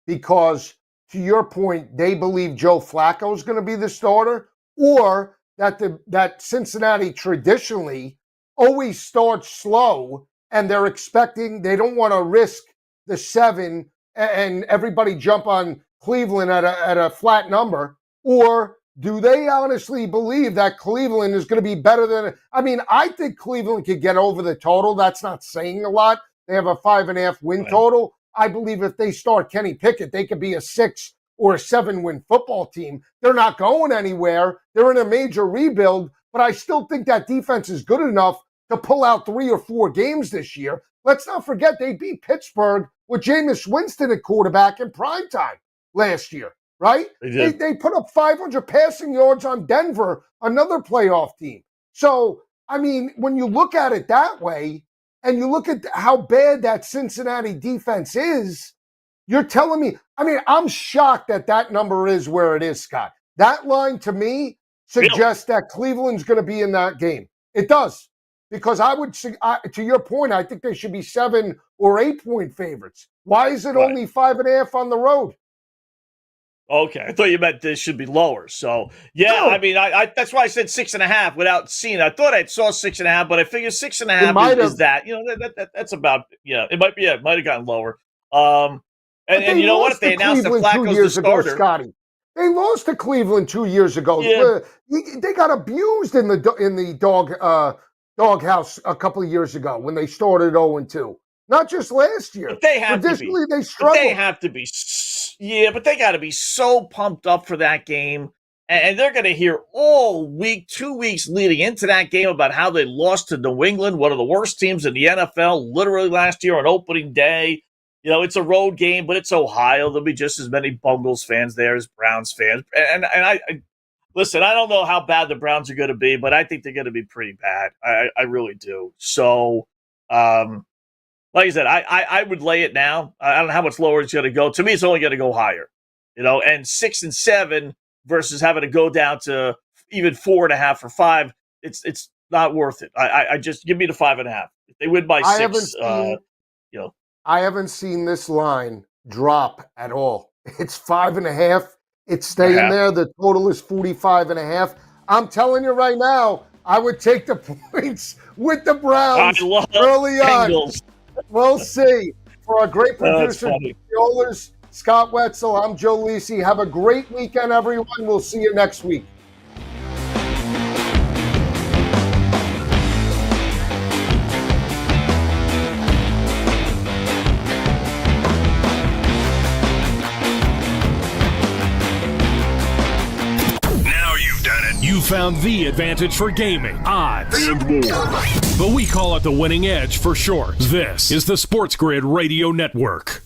S7: because, to your point, they believe Joe Flacco is going to be the starter, or that Cincinnati traditionally always starts slow and they don't want to risk the 7 and everybody jump on Cleveland at a flat number? Or do they honestly believe that Cleveland is going to be better than? I mean, I think Cleveland could get over the total. That's not saying a lot. They have a 5.5 win total. I believe if they start Kenny Pickett, they could be a 6 or a 7 win football team. They're not going anywhere. They're in a major rebuild, but I still think that defense is good enough to pull out 3 or 4 games this year. Let's not forget they beat Pittsburgh with Jameis Winston at quarterback in primetime last year. Right? They put up 500 passing yards on Denver, another playoff team. So, I mean, when you look at it that way, and you look at how bad that Cincinnati defense is, you're telling me, I mean, I'm shocked that number is where it is, Scott. That line, to me, suggests that Cleveland's going to be in that game. It does. Because to your point, I think they should be 7 or 8 point favorites. Why is it only 5.5 on the road?
S8: Okay, I thought you meant this should be lower. So, yeah, no. I mean, I that's why I said 6.5 without seeing it. I thought I saw 6.5, but I figured 6.5 is that. That's about, it might be, it might have gotten lower. And you know what? If they announced that Flacco's the starter.
S7: Scotty, they lost to Cleveland 2 years ago.
S8: Yeah.
S7: They got abused in the doghouse a couple of years ago when they started 0-2. Not just last year.
S8: But they have to be.
S7: They struggled.
S8: They have to be. Yeah, but they got to be so pumped up for that game. And they're going to hear all week, 2 weeks leading into that game about how they lost to New England, one of the worst teams in the NFL, literally last year on opening day. It's a road game, but it's Ohio. There'll be just as many Bungles fans there as Browns fans. And I listen, I don't know how bad the Browns are going to be, but I think they're going to be pretty bad. I really do. So, like I said, I would lay it now. I don't know how much lower it's going to go. To me, it's only going to go higher. And 6 and 7 versus having to go down to even 4.5 or 5. It's not worth it. I just give me the 5.5. If they win by 6,
S7: I haven't seen this line drop at all. It's 5.5. It's staying there. The total is 45.5. I'm telling you right now, I would take the points with the Browns early on. We'll see. For our great producer, Scott Wetzel, I'm Joe Lisi. Have a great weekend, everyone. We'll see you next week.
S11: You found the advantage for gaming, odds, and more. But we call it the winning edge for short. This is the SportsGrid Radio Network.